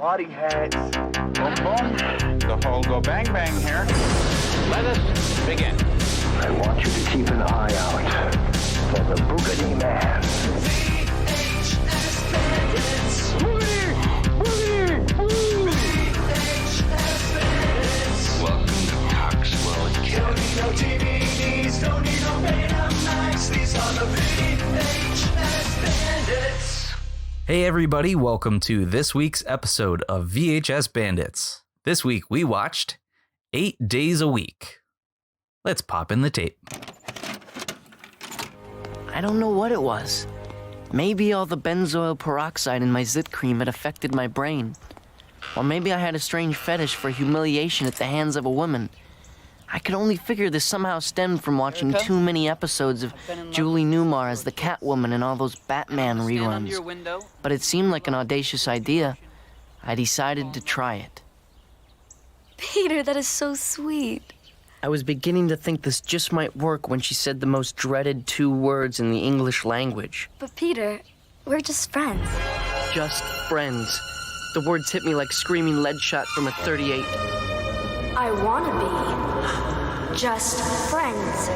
party hats. Boom, boom. The whole go bang bang here. Let us begin. I want you to keep an eye out for the Boogity Man. VHS Bandits. Boogie! Boogie! Woo! VHS Bandits. Welcome to Coxwell Academy. Don't need no DVDs, don't need no Betamax. These are the VHS Bandits. Hey everybody, welcome to this week's episode of VHS Bandits. This week we watched 8 Days a Week. Let's pop in the tape. I don't know what it was. Maybe all the benzoyl peroxide in my zit cream had affected my brain. Or maybe I had a strange fetish for humiliation at the hands of a woman. I could only figure this somehow stemmed from watching too many episodes of Julie Newmar as the Catwoman and all those Batman reruns. But it seemed like an audacious idea. I decided to try it. Peter, that is so sweet. I was beginning to think this just might work when she said the most dreaded 2 words in the English language. But Peter, we're just friends. Just friends. The words hit me like screaming lead shot from a .38. I wanna be just friends.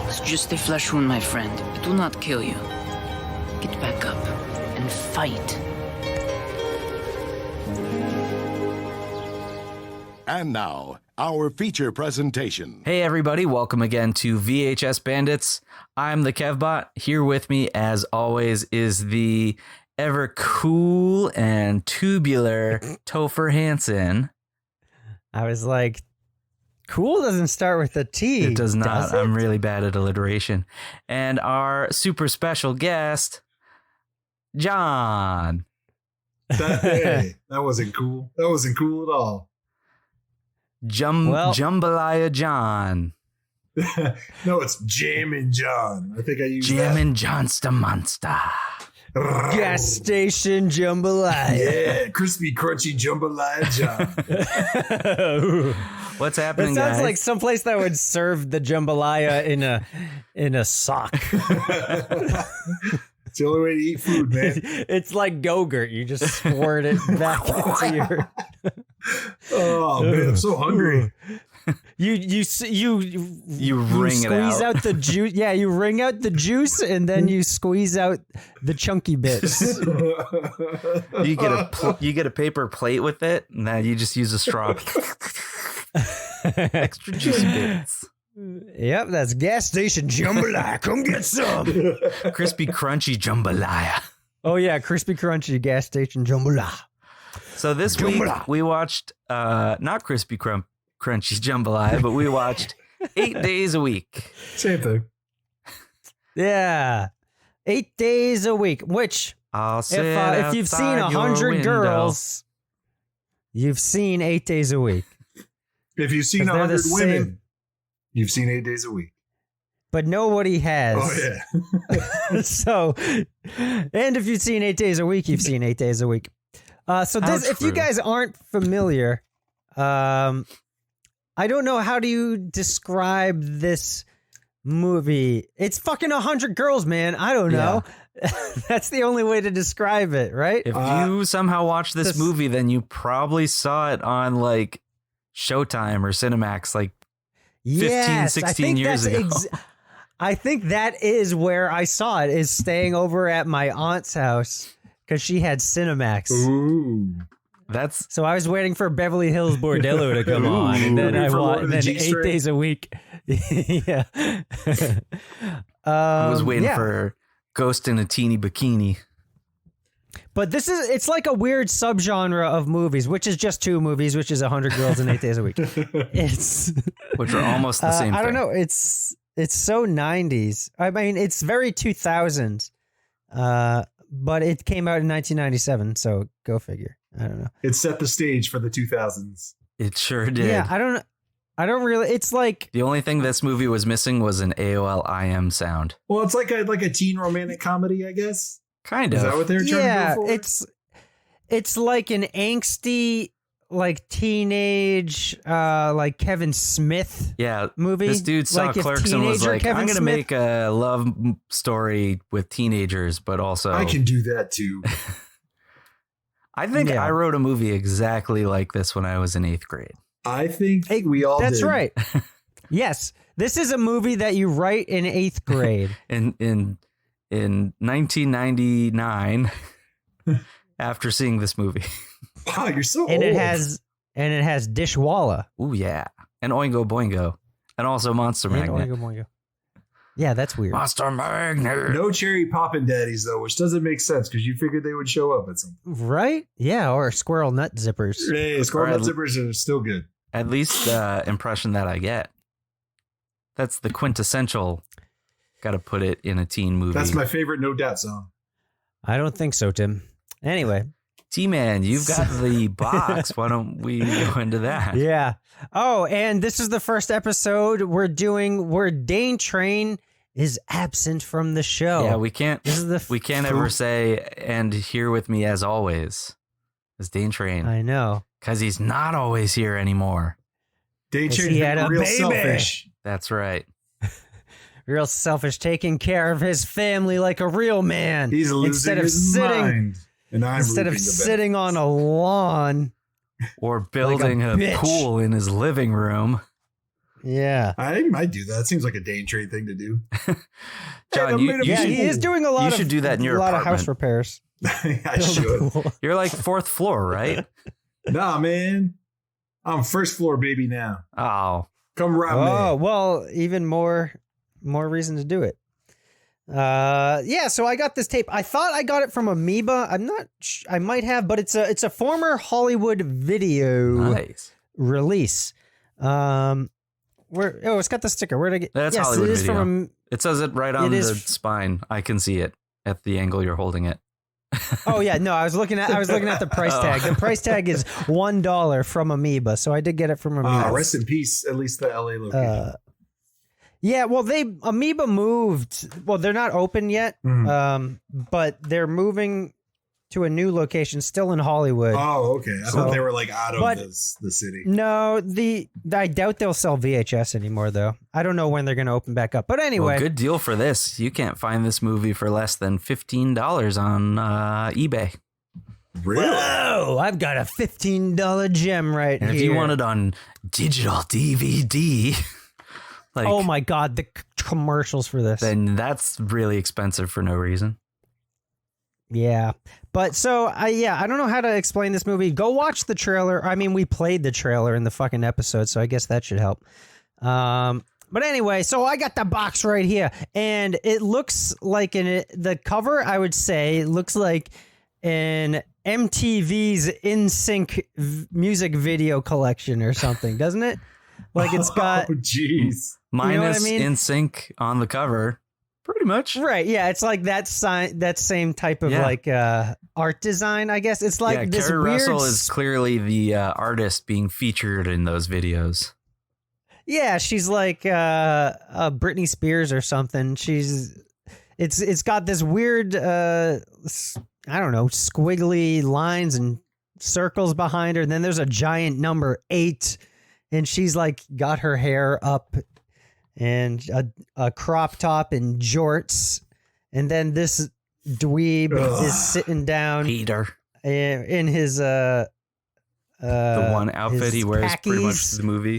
It's just a flesh wound, my friend. It will not kill you. Get back up and fight. And now, our feature presentation. Hey everybody, welcome again to VHS Bandits. I'm the Kevbot. Here with me, as always, is the ever cool and tubular Topher Hansen. I was like, cool doesn't start with a T. It does not. Does it? I'm really bad at alliteration. And our super special guest, John. That wasn't cool. That wasn't cool at all. Jambalaya John. No, it's Jammin' John. I think I used Jammin' Jonster Monster. Gas station jambalaya. Yeah, crispy, crunchy jambalaya John. What's happening, It sounds guys? like someplace that would serve the jambalaya in a sock. It's the only way to eat food, man. It's like Go-Gurt. You just squirt it back into your. Oh man, I'm so hungry. You wring it squeeze out. out the juice. Yeah, you wring out the juice and then you squeeze out the chunky bits. You get a paper plate with it, and then you just use a straw. Extra juicy bits. Yep, that's gas station jambalaya. Come get some. Crispy, crunchy jambalaya. Oh yeah, crispy crunchy gas station jambalaya. So this week we watched not crispy crunchy jambalaya, but we watched 8 Days a Week. Same thing. Yeah, 8 days a week. Which, I'll sit if you've seen outside your 100 window. girls, you've seen 8 days a week. If you've seen 'Cause they're the 100 women, you've seen 8 days a week. But nobody has. Oh yeah. So, and if you've seen 8 days a week, you've seen 8 days a week. So this, if you guys aren't familiar, I don't know, how do you describe this movie? It's fucking 100 girls, man. I don't know. Yeah. That's the only way to describe it, right? If you somehow watched this movie, then you probably saw it on like Showtime or Cinemax like 15, 16 years ago. I think that is where I saw it, is staying over at my aunt's house because she had Cinemax. Ooh. So I was waiting for Beverly Hills Bordello to come on, and then I watched. And then 8 days a week. Yeah. I was waiting for Ghost in a Teeny Bikini. But it's like a weird subgenre of movies, which is just 2 movies, which is 100 girls and 8 days a week. Which are almost the same thing. I don't know. It's so 90s. I mean, it's very 2000s. But it came out in 1997, so go figure. I don't know. It set the stage for the 2000s. It sure did. Yeah, I don't really. It's like the only thing this movie was missing was an AOL IM sound. Well, it's like a teen romantic comedy, I guess. Kind of. Is that what they're trying to go for? It's like an angsty like teenage like Kevin Smith movie. This dude saw Like if Clerks and was teenager like, Kevin I'm going to Smith- make a love story with teenagers, but also I can do that too. I think Yeah. I wrote a movie exactly like this when I was in 8th grade. I think we all That's did. right. Yes, this is a movie that you write in 8th grade. In 1999 after seeing this movie. Wow, you're so and old. it has Dishwalla. Ooh, yeah. And Oingo Boingo. And also Monster And Magnet. Oingo Boingo. Yeah, that's weird. Monster Magnet. No cherry poppin' daddies though, which doesn't make sense because you figured they would show up at some point. Right? Yeah, or squirrel nut zippers. Hey, squirrel nut zippers are still good. At least the impression that I get. That's the quintessential. Got to put it in a teen movie. That's my favorite No Doubt song. I don't think so, Tim. Anyway. T-Man, you've got the box. Why don't we go into that? Yeah. Oh, and this is the first episode we're doing where Dane Train is absent from the show. Yeah, we can't we can't ever say and here with me as always as Dane Train. I know. Because he's not always here anymore. Dane He Train's had a real baby. selfish. That's right. Real selfish, taking care of his family like a real man. He's losing instead of his sitting, mind. And I'm instead of reaping the sitting on a lawn. Or building a bitch. pool in his living room. Yeah. I might do that. Seems like a Dane Train thing to do. John, Hey, you Yeah, should, he is doing a lot you of should do that in your a lot apartment. of house repairs. I should. You're like 4th floor, right? Nah, man. I'm first floor baby now. Oh. Come rob Oh, me. well, even more reason to do it. Yeah, so I got this tape. I thought I got it from Amoeba. I'm not I might have, but it's a former Hollywood video Nice. release. It's got the sticker. Where'd I get? That's yes, Hollywood it is Video. from It says it right on It the is- spine. I can see it at the angle you're holding it. Oh yeah, no, I was looking at the price tag. The price tag is $1 from Amoeba, so I did get it from Amoeba. Rest in peace, at least the LA location. Yeah, well, Amoeba moved. Well, they're not open yet, but they're moving to a new location, still in Hollywood. Oh, okay. I thought they were like out of but- the city. No, I doubt they'll sell VHS anymore, though. I don't know when they're going to open back up. But anyway, Well, good deal for this. You can't find this movie for less than $15 on eBay. Really? whoa, I've got a $15 gem right And here. if you want it on digital DVD, like, oh my God, the commercials for this. then that's really expensive for no reason. Yeah. But so I don't know how to explain this movie. Go watch the trailer. I mean, we played the trailer in the fucking episode, so I guess that should help. But anyway, so I got the box right here, and it looks like the cover, I would say, it looks like an MTV's NSYNC music video collection or something, doesn't it? Like it's got Oh, jeez. Minus I mean? In Sync on the cover. Pretty much. right, yeah, it's like that same type of Yeah. like art design, I guess. It's like Yeah, this Carrie weird Russell is clearly the artist being featured in those videos. Yeah, she's like Britney Spears or something. It's got this weird I don't know, squiggly lines and circles behind her, and then there's a giant number 8, and she's like got her hair up and a crop top and jorts, and then this dweeb is sitting down Peter. in his The one outfit his he wears pretty much khakis, through the movie.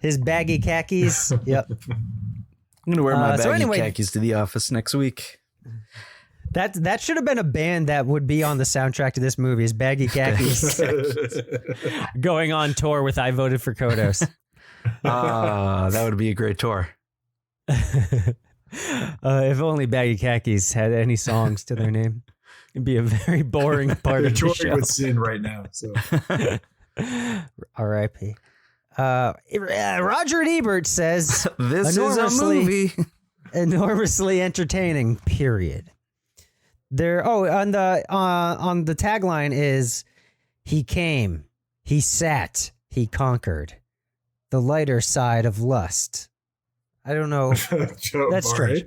his baggy khakis. Yep. I'm going to wear my baggy so anyway- khakis to the office next week. That should have been a band that would be on the soundtrack to this movie, is Baggy Khakis. Going on tour with I Voted for Kodos. That would be a great tour. If only Baggy Khakis had any songs to their name. It'd be a very boring part They're of the touring show. with Sin right now. So R.I.P. Roger Ebert says, This is a Enormously- movie. enormously entertaining, period. On the tagline is, he came, he sat, he conquered. The lighter side of lust. I don't know. That's strange.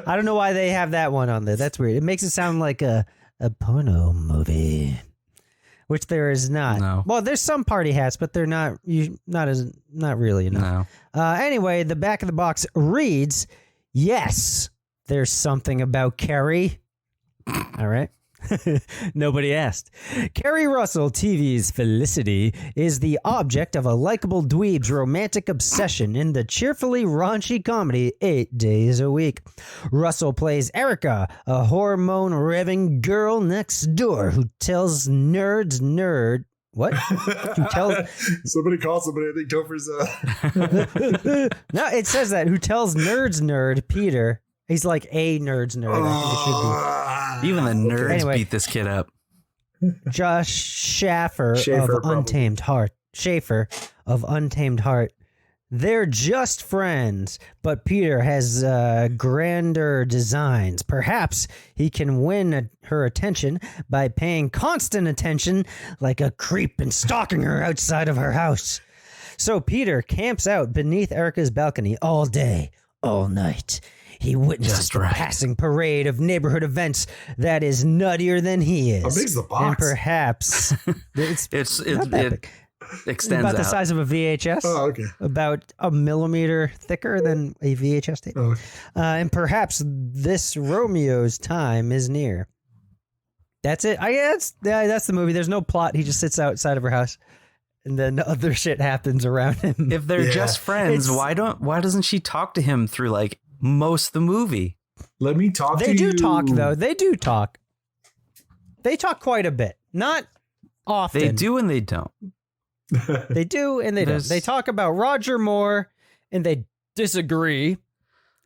I don't know why they have that one on there. That's weird. It makes it sound like a porno movie. which there is not. No. Well, there's some party hats, but they're not really enough. No. Anyway, the back of the box reads, "Yes, there's something about Carrie." All right. Nobody asked. Carrie Russell, TV's Felicity, is the object of a likable dweeb's romantic obsession in the cheerfully raunchy comedy 8 Days a Week. Russell plays Erica, a hormone-revving girl next door who tells what? Who tells Somebody call somebody. I think Topher's No, it says that. Who tells nerd Peter. He's like a nerd. I think it should be. Even the nerds Anyway. beat this kid up. Josh Schaefer Schaefer, of Untamed Heart. Schaefer of Untamed Heart. They're just friends, but Peter has grander designs. Perhaps he can win her attention by paying constant attention like a creep and stalking her outside of her house. So Peter camps out beneath Erica's balcony all day, all night. He witnesses Just the right. passing parade of neighborhood events that is nuttier than he is. How big's the box? And perhaps it's not that big. Extends About the out. size of a VHS. Oh, okay. About a millimeter thicker than a VHS tape. Oh. And perhaps this Romeo's time is near. That's it. That's the movie. There's no plot. He just sits outside of her house, and then other shit happens around him. If they're Yeah. just friends, why doesn't she talk to him through like most of the movie? Let me talk to They you. do talk, though. They do talk. They talk quite a bit. Not often. They do and they don't. They do and they don't. There's- They talk about Roger Moore and they disagree.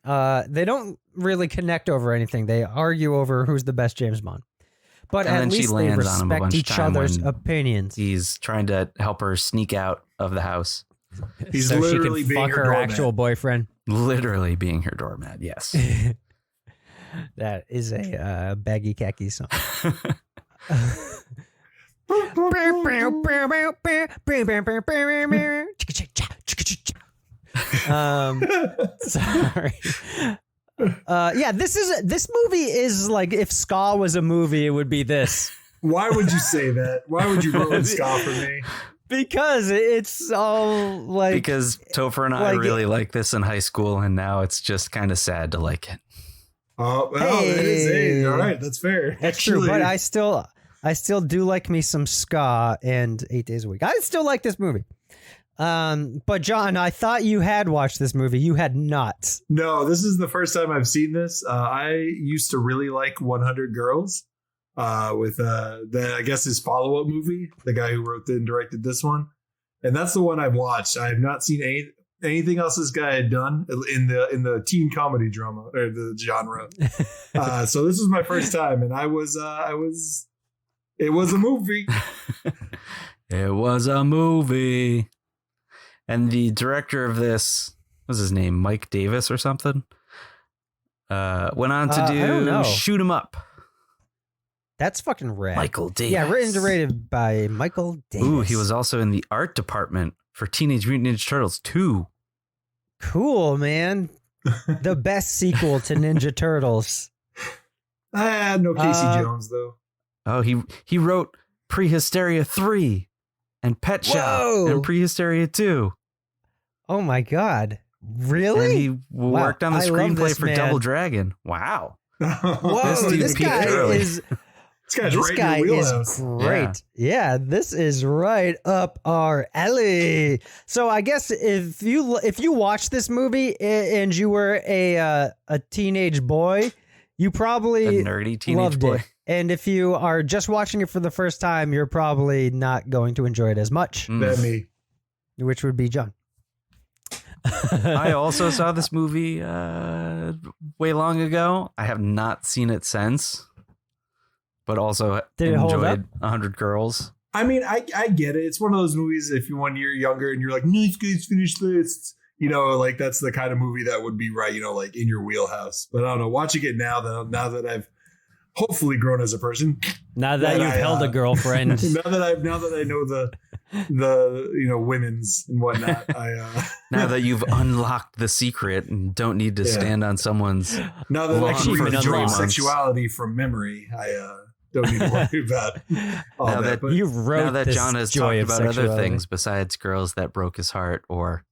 They don't really connect over anything. They argue over who's the best James Bond. But And at then she least they lands on him a respect bunch of each time other's when opinions. He's trying to help her sneak out of the house. He's so she literally can being fuck her her doormat. actual boyfriend. Literally being her doormat, yes. That is a baggy khaki song. Sorry. Yeah, this movie is like if ska was a movie, it would be this. Why would you say that? Why would you ruin Ska for me? Because it's all like Because Topher and I like- really liked this in high school, and now it's just kind of sad to like it. Oh, well, that is Hey. all right. That's fair. that's true. Actually, But I still do like me some ska and 8 Days a Week. I still like this movie. But John, I thought you had watched this movie. You had not. No, this is the first time I've seen this. I used to really like 100 Girls with I guess his follow-up movie, the guy who wrote and directed this one. And that's the one I've watched. I have not seen anything else this guy had done in the teen comedy drama or the genre. So this was my first time, and it was a movie. It was a movie. And the director of this, what's his name? Mike Davis or something? Went on to I don't know. do Shoot 'Em Up. That's fucking rad. Michael Davis. Yeah, written and directed by Michael Davis. Ooh, he was also in the art department for Teenage Mutant Ninja Turtles 2. cool, man. The best sequel to Ninja Turtles. No Casey Jones though. Oh, he wrote Prehysteria 3 and Pet Shop Whoa. and Prehysteria 2. Oh my god. Really? And he worked on the I love screenplay this for man. Double Dragon. Wow. Whoa, dude this peaked guy early. is This guy is is great. Yeah, this is right up our alley. So I guess if you watched this movie and you were a teenage boy, you A probably nerdy teenage loved boy. it. And if you are just watching it for the first time, you're probably not going to enjoy it as much, That me. which would be John. I also saw this movie way long ago. I have not seen it since, but also Did it hold up? enjoyed 100 Girls. I mean, I get it. It's one of those movies if you when you're younger and you're like, nice guys, finish this. You know, like that's the kind of movie that would be right, you know, like in your wheelhouse. But I don't know, watching it now that I've hopefully grown as a person. Now that you've held a girlfriend. now that I know the you know women's and whatnot. Now that you've unlocked the secret and don't need to Yeah. stand on someone's now that I Long can for enjoy 3 months. sexuality from memory, Don't need to worry about all Now that. that But You wrote now that this John has joy talked of about other sexuality. things besides girls that broke his heart or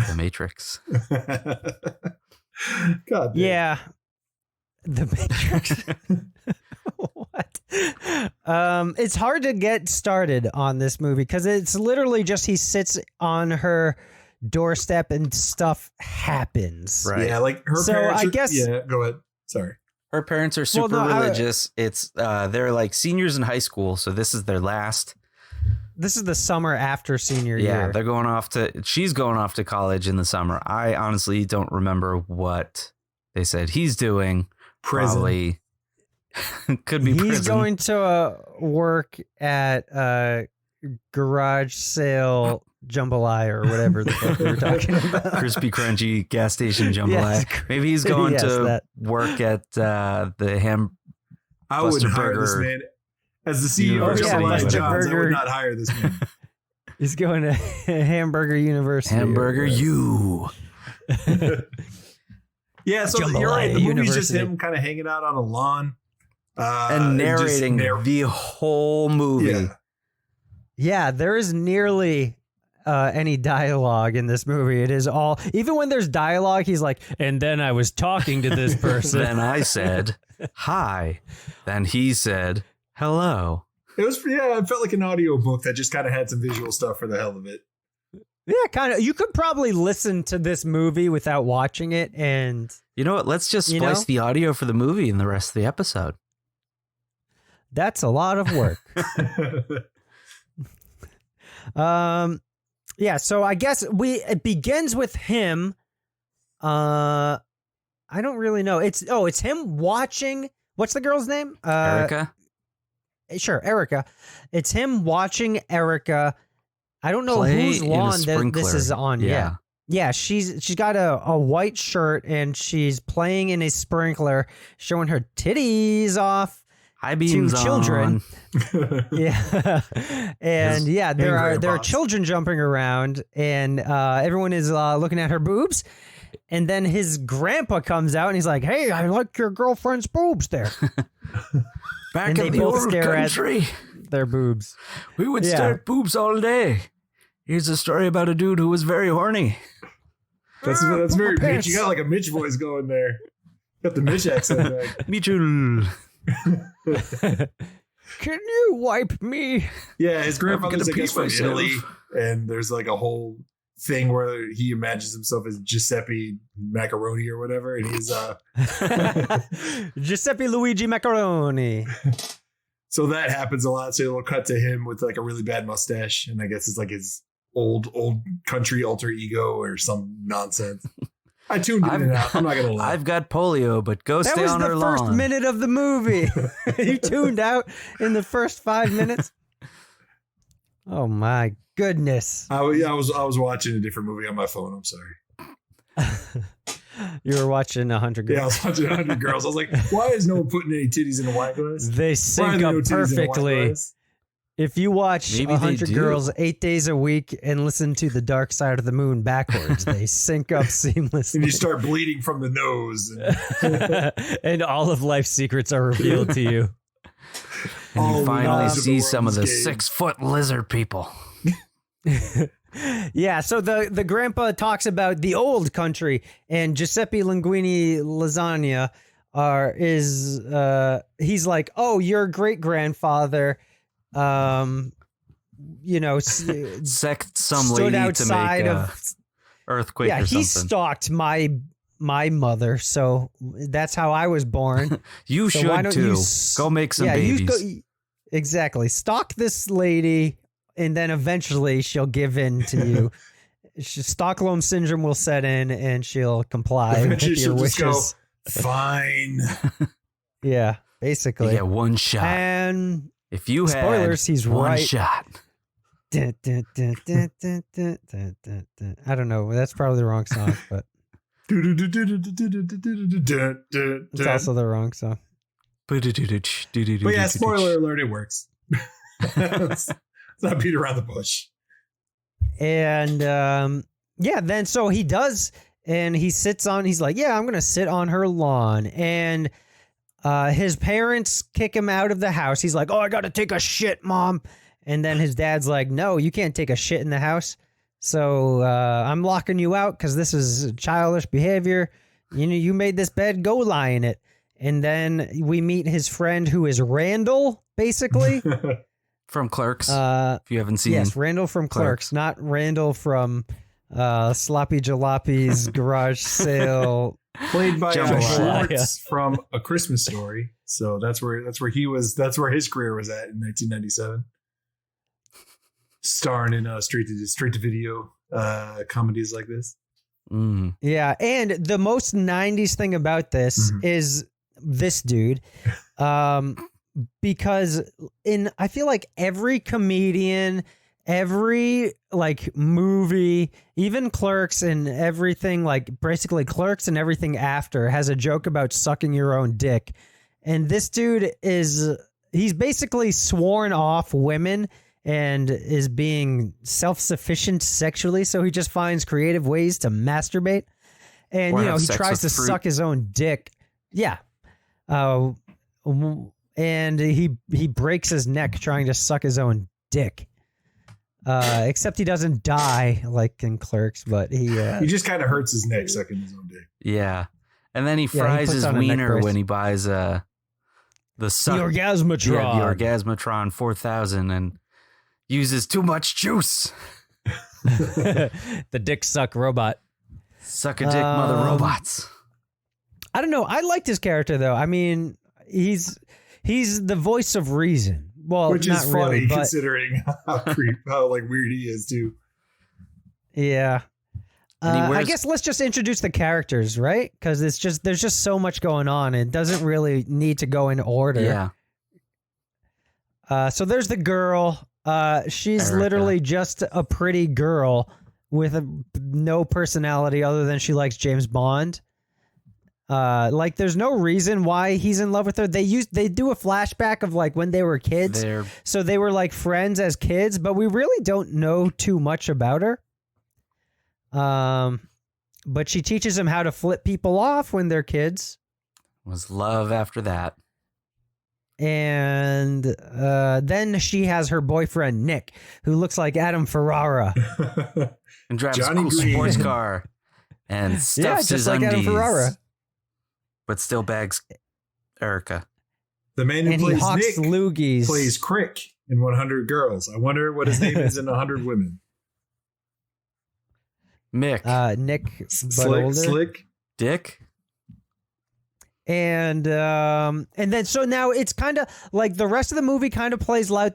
the Matrix. God damn. Yeah. The Matrix. What? It's hard to get started on this movie because it's literally just he sits on her doorstep and stuff happens. Right. Yeah, like her So, parents. I are- guess- Yeah, go ahead. Sorry. Her parents are super no, religious. It's they're like seniors in high school, so this is their last. This is the summer after senior Yeah, year. they're going off to. She's going off to college in the summer. I honestly don't remember what they said he's doing. Prison. Probably could be He's prison. going to work at garage sale jambalaya or whatever the fuck we were talking about. Crispy crunchy gas station jambalaya. Yes. Maybe he's going Yes, to that. work at the ham. I would Buster hire this Burger man as the CEO of University, Jambalaya Buster Johns. I Burger. would not hire this man. He's going to Hamburger University. Hamburger you. Yeah, so you're right. The Jambalaya movie's just University. him kind of hanging out on a lawn And narrating the whole movie. Yeah. Yeah, there is nearly any dialogue in this movie. It is all, even when there's dialogue, he's like, and then I was talking to this person. Then I said, hi. Then he said, hello. It was, yeah, it felt like an audio book that just kind of had some visual stuff for the hell of it. Yeah, kind of. You could probably listen to this movie without watching it, and You know what? Let's just You splice know? the audio for the movie in the rest of the episode. that's a lot of work. Yeah, so I guess it begins with him. I don't really know. It's him watching. What's the girl's name? Erica? Sure, Erica. It's him watching Erica. I don't know Play whose in a lawn this sprinkler. is on. Yeah. Yeah, she's got a white shirt and she's playing in a sprinkler, showing her titties off. High beams to children. on. Yeah, and His yeah, there are grandpas. children jumping around, and everyone is looking at her boobs. And then his grandpa comes out and he's like, "Hey, I like your girlfriend's boobs there." Back And in they the both old stare at- country, Their boobs. we would Yeah. stare at boobs all day. Here's a story about a dude who was very horny. That's very pants. Mitch. You got like a Mitch voice going there. Got the Mitch accent back. Mitchell. Can you wipe me? Yeah, his grandfather's, I gonna guess, pee from myself. Italy. And there's like a whole thing where he imagines himself as Giuseppe Macaroni or whatever. And he's, Giuseppe Luigi Macaroni. so that happens a lot. So it'll cut to him with like a really bad mustache. And I guess it's like his old country alter ego or some nonsense. I tuned in and out. I'm not going to lie. I've got polio, but go That stay was on her the first lawn. minute of the movie. You tuned out in the first 5 minutes. Oh my goodness! I was watching a different movie on my phone. I'm sorry. You were watching 100 Girls. Yeah, I was watching 100 Girls. I was like, why is no one putting any titties in a wine glass? They Why are sync there up no titties in a wine perfectly. glass? If you watch Maybe they 100 do. Girls 8 days a week and listen to The Dark Side of the Moon backwards, they sync up seamlessly. And you start bleeding from the nose. And And all of life's secrets are revealed to you. And all you the finally knowledge of see the some of the world is gained. 6-foot lizard people. Yeah, so the grandpa talks about the old country, and Giuseppe Linguini Lasagna he's like, oh, your great grandfather, Sect some stood lady to outside make of earthquake yeah, or he something. stalked my mother, so that's how I was born. You So why should don't too. you Go make some yeah, babies. Exactly. Stalk this lady, and then eventually she'll give in to you. Stockholm syndrome will set in, and she'll comply with Eventually your she'll just wishes. go, fine. Yeah, You basically. get one shot. And If you had spoilers, he's one right. shot. dun, dun, dun, dun, dun, dun, dun, dun, dun. I don't know. That's probably the wrong song, but it's also the wrong song. But yeah, spoiler alert, it works. Let's not beat around the bush. And yeah, then so he does, and he sits on. He's like, "Yeah, I'm gonna sit on her lawn." And His parents kick him out of the house. He's like, "Oh, I gotta take a shit, Mom." And then his dad's like, "No, you can't take a shit in the house. So I'm locking you out because this is childish behavior. You made this bed, go lie in it." And then we meet his friend who is Randall, basically. From Clerks, if you haven't seen. Yes, Randall from Clerks, not Randall from Sloppy Jalopy's garage sale. Played by Jambalaya. Schwartz from A Christmas Story. So that's where he was. That's where his career was at in 1997. Starring in straight to video comedies like this. Mm. Yeah, and the most 90s thing about this is this dude. Because I feel like every comedian, every like movie, even Clerks and everything, like basically Clerks and everything after has a joke about sucking your own dick. And this dude he's basically sworn off women and is being self-sufficient sexually. So he just finds creative ways to masturbate. And, Or you know, have he sex tries to with fruit. suck his own dick. Yeah. And he breaks his neck trying to suck his own dick. Except he doesn't die like in Clerks, but he just kind of hurts his neck sucking his own dick. Yeah. And then he he fries puts his on a neck wiener brace. when he buys the Orgasmatron. Yeah, the Orgasmatron 4000 and uses too much juice. The dick suck robot. Suck a dick, mother robots. I don't know. I liked his character though. I mean, he's the voice of reason. Well, Which not is funny really, but considering how like weird he is too. yeah. And he I wears- guess let's just introduce the characters, right? Because there's just so much going on. It doesn't really need to go in order. Yeah. So there's the girl. She's Erica. literally just a pretty girl with no personality other than she likes James Bond. Like there's no reason why he's in love with her. They do a flashback of like when they were kids. So they were like friends as kids, but we really don't know too much about her. But she teaches him how to flip people off when they're kids. Was love after that. And then she has her boyfriend, Nick, who looks like Adam Ferrara. And drives Johnny a cool Green. sports car. And stuffs just his like Adam undies. Ferrara. But still bags Erica. The man who And he plays hawks Nick loogies. plays Crick in 100 Girls. I wonder what his name is in 100 Women. Nick, but older. Slick. Dick. And then so now it's kind of like the rest of the movie kind of plays out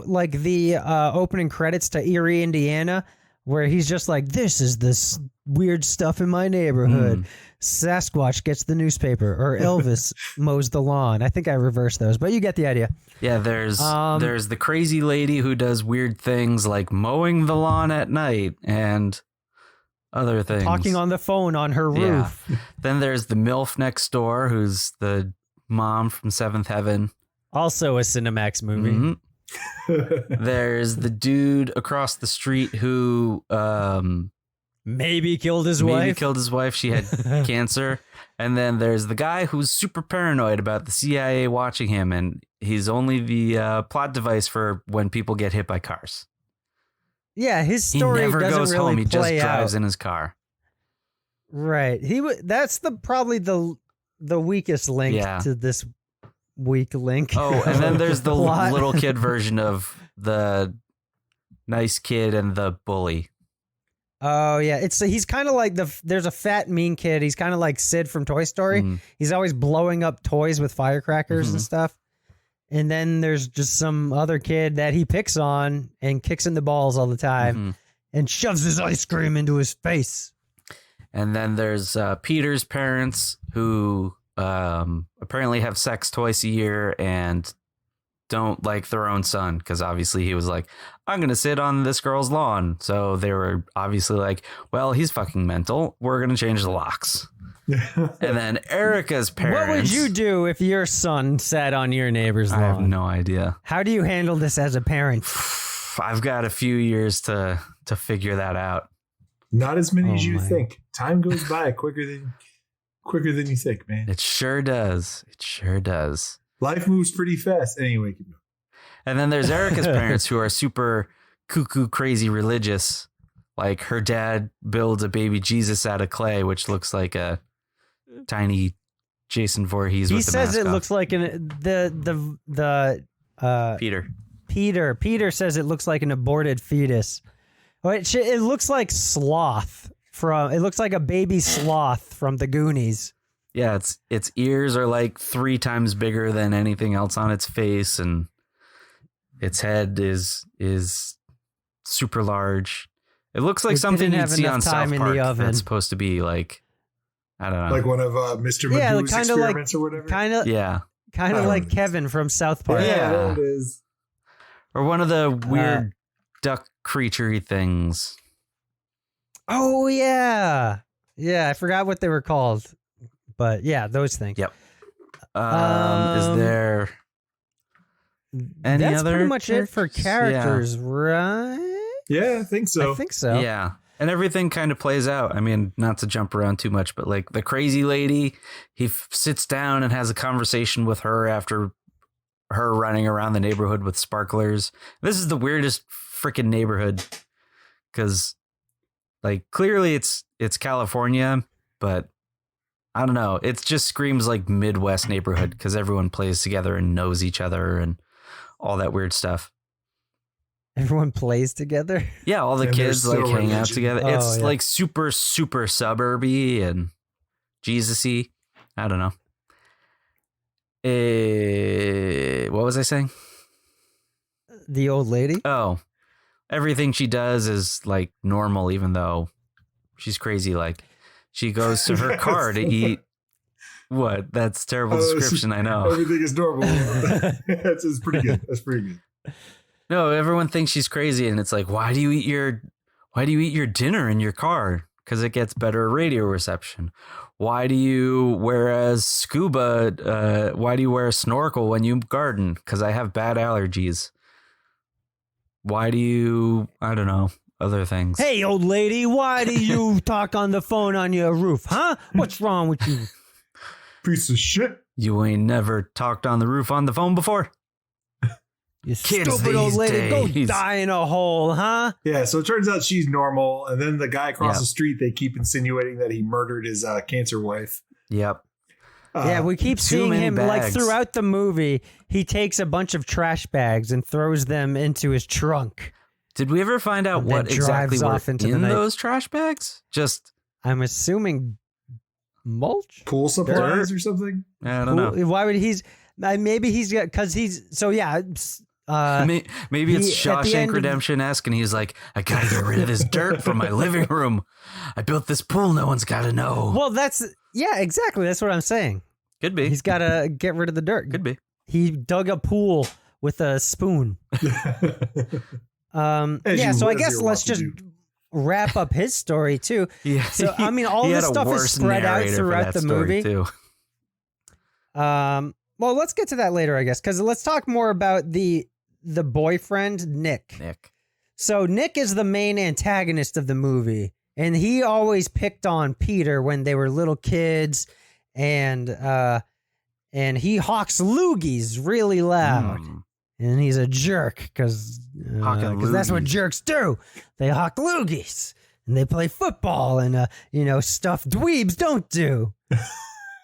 like the opening credits to Erie, Indiana, where he's just like, this is this weird stuff in my neighborhood. Sasquatch gets the newspaper, or Elvis mows the lawn. I think I reversed those, but you get the idea. Yeah, there's the crazy lady who does weird things like mowing the lawn at night and other things. Talking on the phone on her roof. Yeah. Then there's the MILF next door, who's the mom from Seventh Heaven. Also a Cinemax movie. Mm-hmm. There's the dude across the street who Maybe killed his wife. She had cancer. And then there's the guy who's super paranoid about the CIA watching him, and he's only the plot device for when people get hit by cars. Yeah, his He story never doesn't goes really home. He just play drives out. in his car. Right. That's probably the weakest link Yeah. to this weak link. Oh, and then there's the Plot. little kid version of the nice kid and the bully. Oh yeah, he's kind of like there's a fat mean kid. He's kind of like Sid from Toy Story. Mhm. He's always blowing up toys with firecrackers and stuff. And then there's just some other kid that he picks on and kicks in the balls all the time and shoves his ice cream into his face. And then there's Peter's parents who apparently have sex twice a year and don't like their own son because obviously he was like, I'm going to sit on this girl's lawn. So they were obviously like, well, he's fucking mental. We're going to change the locks. And then Erica's parents. What would you do if your son sat on your neighbor's lawn? I have no idea. How do you handle this as a parent? I've got a few years to figure that out. Not as many as you my. think. Time goes by quicker quicker than you think, man. It sure does. It sure does. Life moves pretty fast. Anyway, keep going. And then there's Erica's parents who are super cuckoo crazy religious. Like her dad builds a baby Jesus out of clay, which looks like a tiny Jason Voorhees. He with the says mask it off. looks like Peter. Peter says it looks like an aborted fetus. It looks like sloth it looks like a baby sloth from the Goonies. Yeah, its ears are like 3 times bigger than anything else on its face, and its head is super large. It looks like something you'd see on South Park that's supposed to be like, I don't know. Like one of Mr. Magoo's experiments or whatever? Kind of Oh, like Kevin from South Park. Yeah, there it is. Or one of the weird duck creature-y things. Oh, yeah. Yeah, I forgot what they were called. But yeah, those things. Yep. Is there any that's other pretty much it for characters, Yeah. right? Yeah, I think so. I think so. Yeah. And everything kind of plays out. I mean, not to jump around too much, but like the crazy lady, he sits down and has a conversation with her after her running around the neighborhood with sparklers. This is the weirdest freaking neighborhood because like clearly it's California, but I don't know. It just screams like Midwest neighborhood because everyone plays together and knows each other and all that weird stuff. Everyone plays together. Yeah, all the And kids there's like still hang out religion. together. Oh, It's yeah. like super suburby and Jesus-y. I don't know. What was I saying? The old lady. Oh, everything she does is like normal, even though she's crazy. Like she goes to her car to eat. What? That's terrible description. I know. Everything is normal. That's pretty good. That's pretty good. No, everyone thinks she's crazy, and it's like, why do you eat your dinner in your car? Because it gets better radio reception. Why do you wear a why do you wear a snorkel when you garden? Because I have bad allergies. Why do you, I don't know, other things. Hey, old lady, why do you talk on the phone on your roof? Huh? What's wrong with you? Piece of shit. You ain't never talked on the roof on the phone before? You Kids stupid old these lady, go days. die in a hole, huh? Yeah, so it turns out she's normal, and then the guy across the street, they keep insinuating that he murdered his cancer wife. Yep. Yeah, we keep too seeing many him like bags. throughout the movie. He takes a bunch of trash bags and throws them into his trunk. Did we ever find out And what then exactly drives were off into the in night. those trash bags? Just, I'm assuming mulch. Pool supplies or something? I don't know. Why would maybe he's got because he's so yeah. Maybe it's he- at the end Shawshank of- Redemption-esque, and he's like, I gotta get rid of this dirt from my living room. I built this pool, no one's gotta know. Well, yeah, exactly. That's what I'm saying. Could be. He's got to get rid of the dirt. Could be. He dug a pool with a spoon. As Yeah, you so I as guess you're let's wont to just do. wrap up his story too. Yeah. So I mean, all He this had a stuff is worse spread out narrator for throughout that the story, movie. too. Well, let's get to that later, I guess, because let's talk more about the boyfriend, Nick. So Nick is the main antagonist of the movie, and he always picked on Peter when they were little kids, and he hawks loogies really loud, and he's a jerk because that's what loogies. jerks do. They hawk loogies and they play football, and stuff dweebs don't do.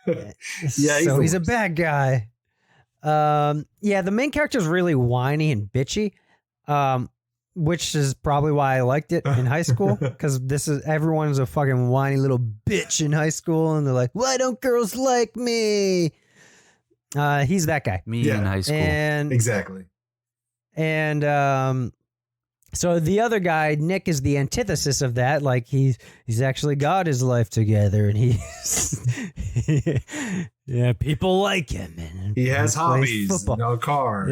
Yeah, So he's a bad guy. The main character is really whiny and bitchy, which is probably why I liked it in high school, because everyone's a fucking whiny little bitch in high school, and they're like, why don't girls like me? He's that guy. Me in high school. And Exactly. so the other guy, Nick, is the antithesis of that. Like he's actually got his life together, and people like him. And He has plays hobbies, football. no car.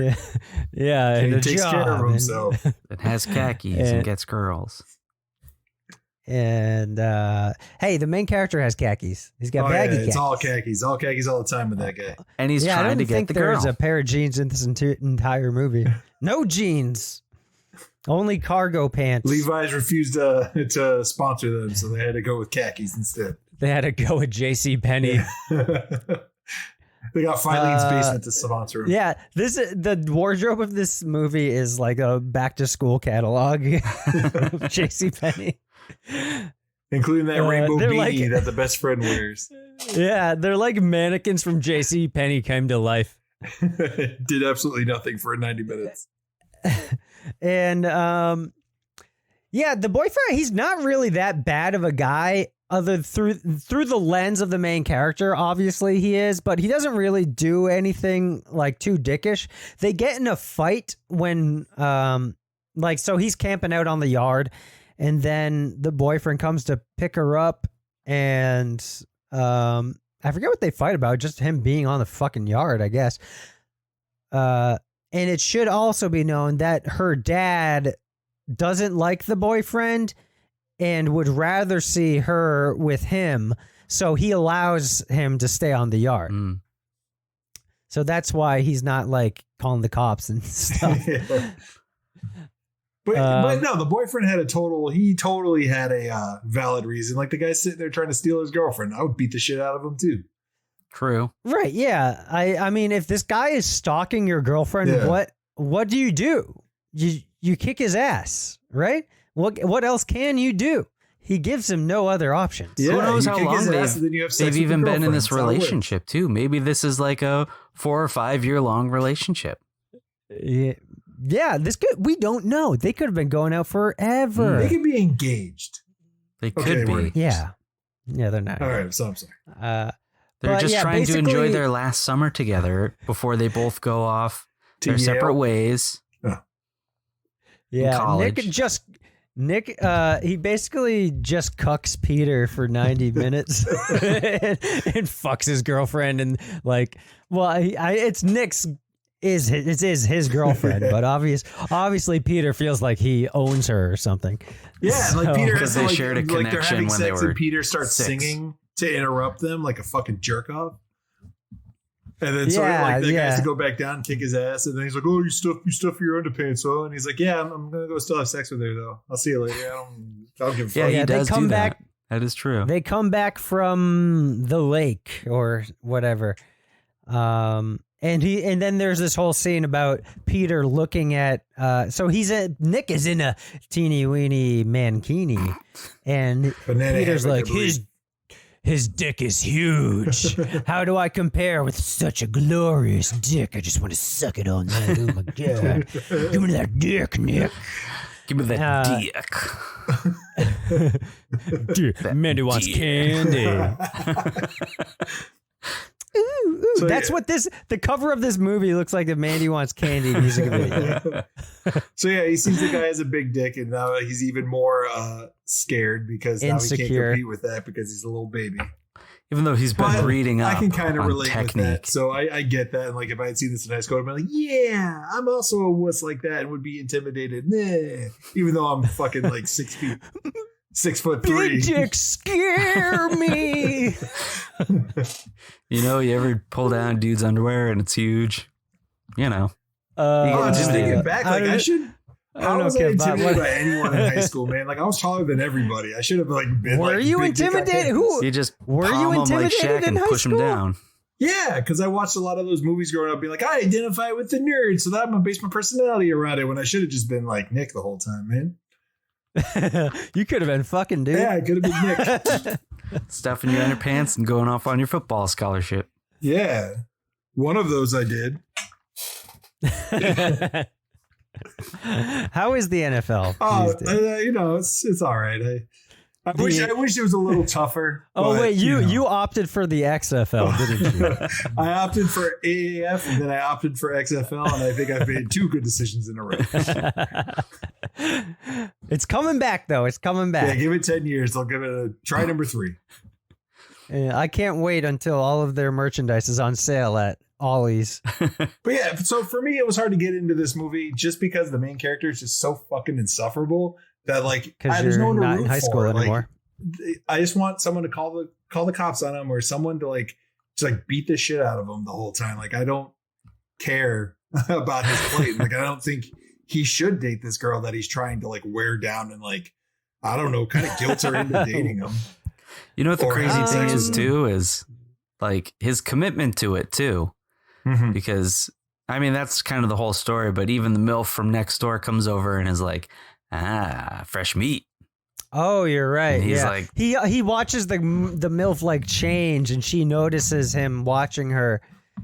Yeah, And and he a takes job, care of and- himself. It has khakis and gets girls. And hey, the main character has khakis. He's got baggy khakis. It's all khakis all the time with that guy. And he's I trying don't to get think the there's girl. a pair of jeans in this entire movie. No jeans, only cargo pants. Levi's refused to sponsor them, so they had to go with khakis instead. They had to go with J.C. Penney. They got Filene's basement to sponsor him. Yeah, the wardrobe of this movie is like a back to school catalog of J.C. Penney, including that rainbow beanie like, that the best friend wears. Yeah, they're like mannequins from J.C. Penney came to life. Did absolutely nothing for 90 minutes. And yeah, the boyfriend, he's not really that bad of a guy. Other through the lens of the main character, obviously he is, but he doesn't really do anything like too dickish. They get in a fight when so he's camping out on the yard, and then the boyfriend comes to pick her up, and I forget what they fight about, just him being on the fucking yard, I guess. And it should also be known that her dad doesn't like the boyfriend and would rather see her with him, so he allows him to stay on the yard. So that's why he's not like calling the cops and stuff. But no, the boyfriend had he totally had a valid reason. Like the guy sitting there trying to steal his girlfriend, I would beat the shit out of him too. True. Right, yeah. I mean, if this guy is stalking your girlfriend, what do? You kick his ass, right? What else can you do? He gives him no other options. Yeah, who knows how long they've even been in this relationship too. Maybe this is like a 4 or 5 year long relationship. Yeah, we don't know. They could have been going out forever. They could be engaged. They could be. Yeah, they're not. All right, so I'm sorry. They're just trying to enjoy their last summer together before they both go off their separate ways. Yeah, college. Nick, he basically just cucks Peter for 90 minutes and fucks his girlfriend, and like, well, it's Nick's is his girlfriend, but obviously Peter feels like he owns her or something. Yeah, so, like Peter because they shared a connection they're having when sex they were and Peter starts 6. singing to interrupt them like a fucking jerk off. And then the guy has to go back down and kick his ass, and then he's like, "Oh, you stuff your underpants, huh?" And he's like, "Yeah, I'm gonna go still have sex with her though. I'll see you later. I don't give a fuck." Yeah, he does do that. That is true. They come back from the lake or whatever, and then there's this whole scene about Peter looking at. So Nick is in a teeny weeny mankini, and Peter's like his dick is huge. How do I compare with such a glorious dick? I just want to suck it all night. Oh my god! Give me that dick, Nick. Give me that dick. Mandy wants candy. Ooh, so that's what the cover of this movie looks like. The Mandy Wants Candy music video. So yeah, he seems the guy has a big dick, and now he's even more scared because now he can't compete with that because he's a little baby. Even though he's been reading up, I can kind of relate technique. with that. So I get that. And like if I had seen this in high school, I'd be like, yeah, I'm also a wuss like that and would be intimidated. Nah. Even though I'm fucking like 6 feet. 6'3". Big dick scare me. You ever pull down dude's underwear and it's huge? I'm just thinking back, like how was I intimidated by anyone in high school, man? Like I was taller than everybody. I should have been. Were you intimidated? Who? You just were you intimidated like Shaq and push him down? Yeah, because I watched a lot of those movies growing up, being like, I identify with the nerd, so that I'm gonna base my personality around it. When I should have just been like Nick the whole time, man. You could have been fucking dude. Yeah, I could have been Nick. Stuffing your underpants and going off on your football scholarship. Yeah, one of those I did. How is the NFL? It's all right. I wish it was a little tougher. Oh wait, you opted for the XFL, didn't you? I opted for AAF and then I opted for XFL, and I think I've made 2 good decisions in a row. It's coming back though. It's coming back. Yeah, give it 10 years. I'll give it a try number 3. Yeah, I can't wait until all of their merchandise is on sale at Ollie's. But yeah, so for me, it was hard to get into this movie just because the main character is just so fucking insufferable that like there's no one to not root in high school for. anymore. Like, I just want someone to call the cops on him, or someone to like just like beat the shit out of him the whole time. Like I don't care about his plight. Like I don't think he should date this girl that he's trying to like wear down and like I don't know, kind of guilt her into dating him. You know what the Or crazy having thing sex is with too is like his commitment to it too, Mhm. because I mean that's kind of the whole story. But even the MILF from next door comes over and is like, fresh meat. Oh, you're right. And he's yeah. like- he watches the MILF like change, and she notices him watching her.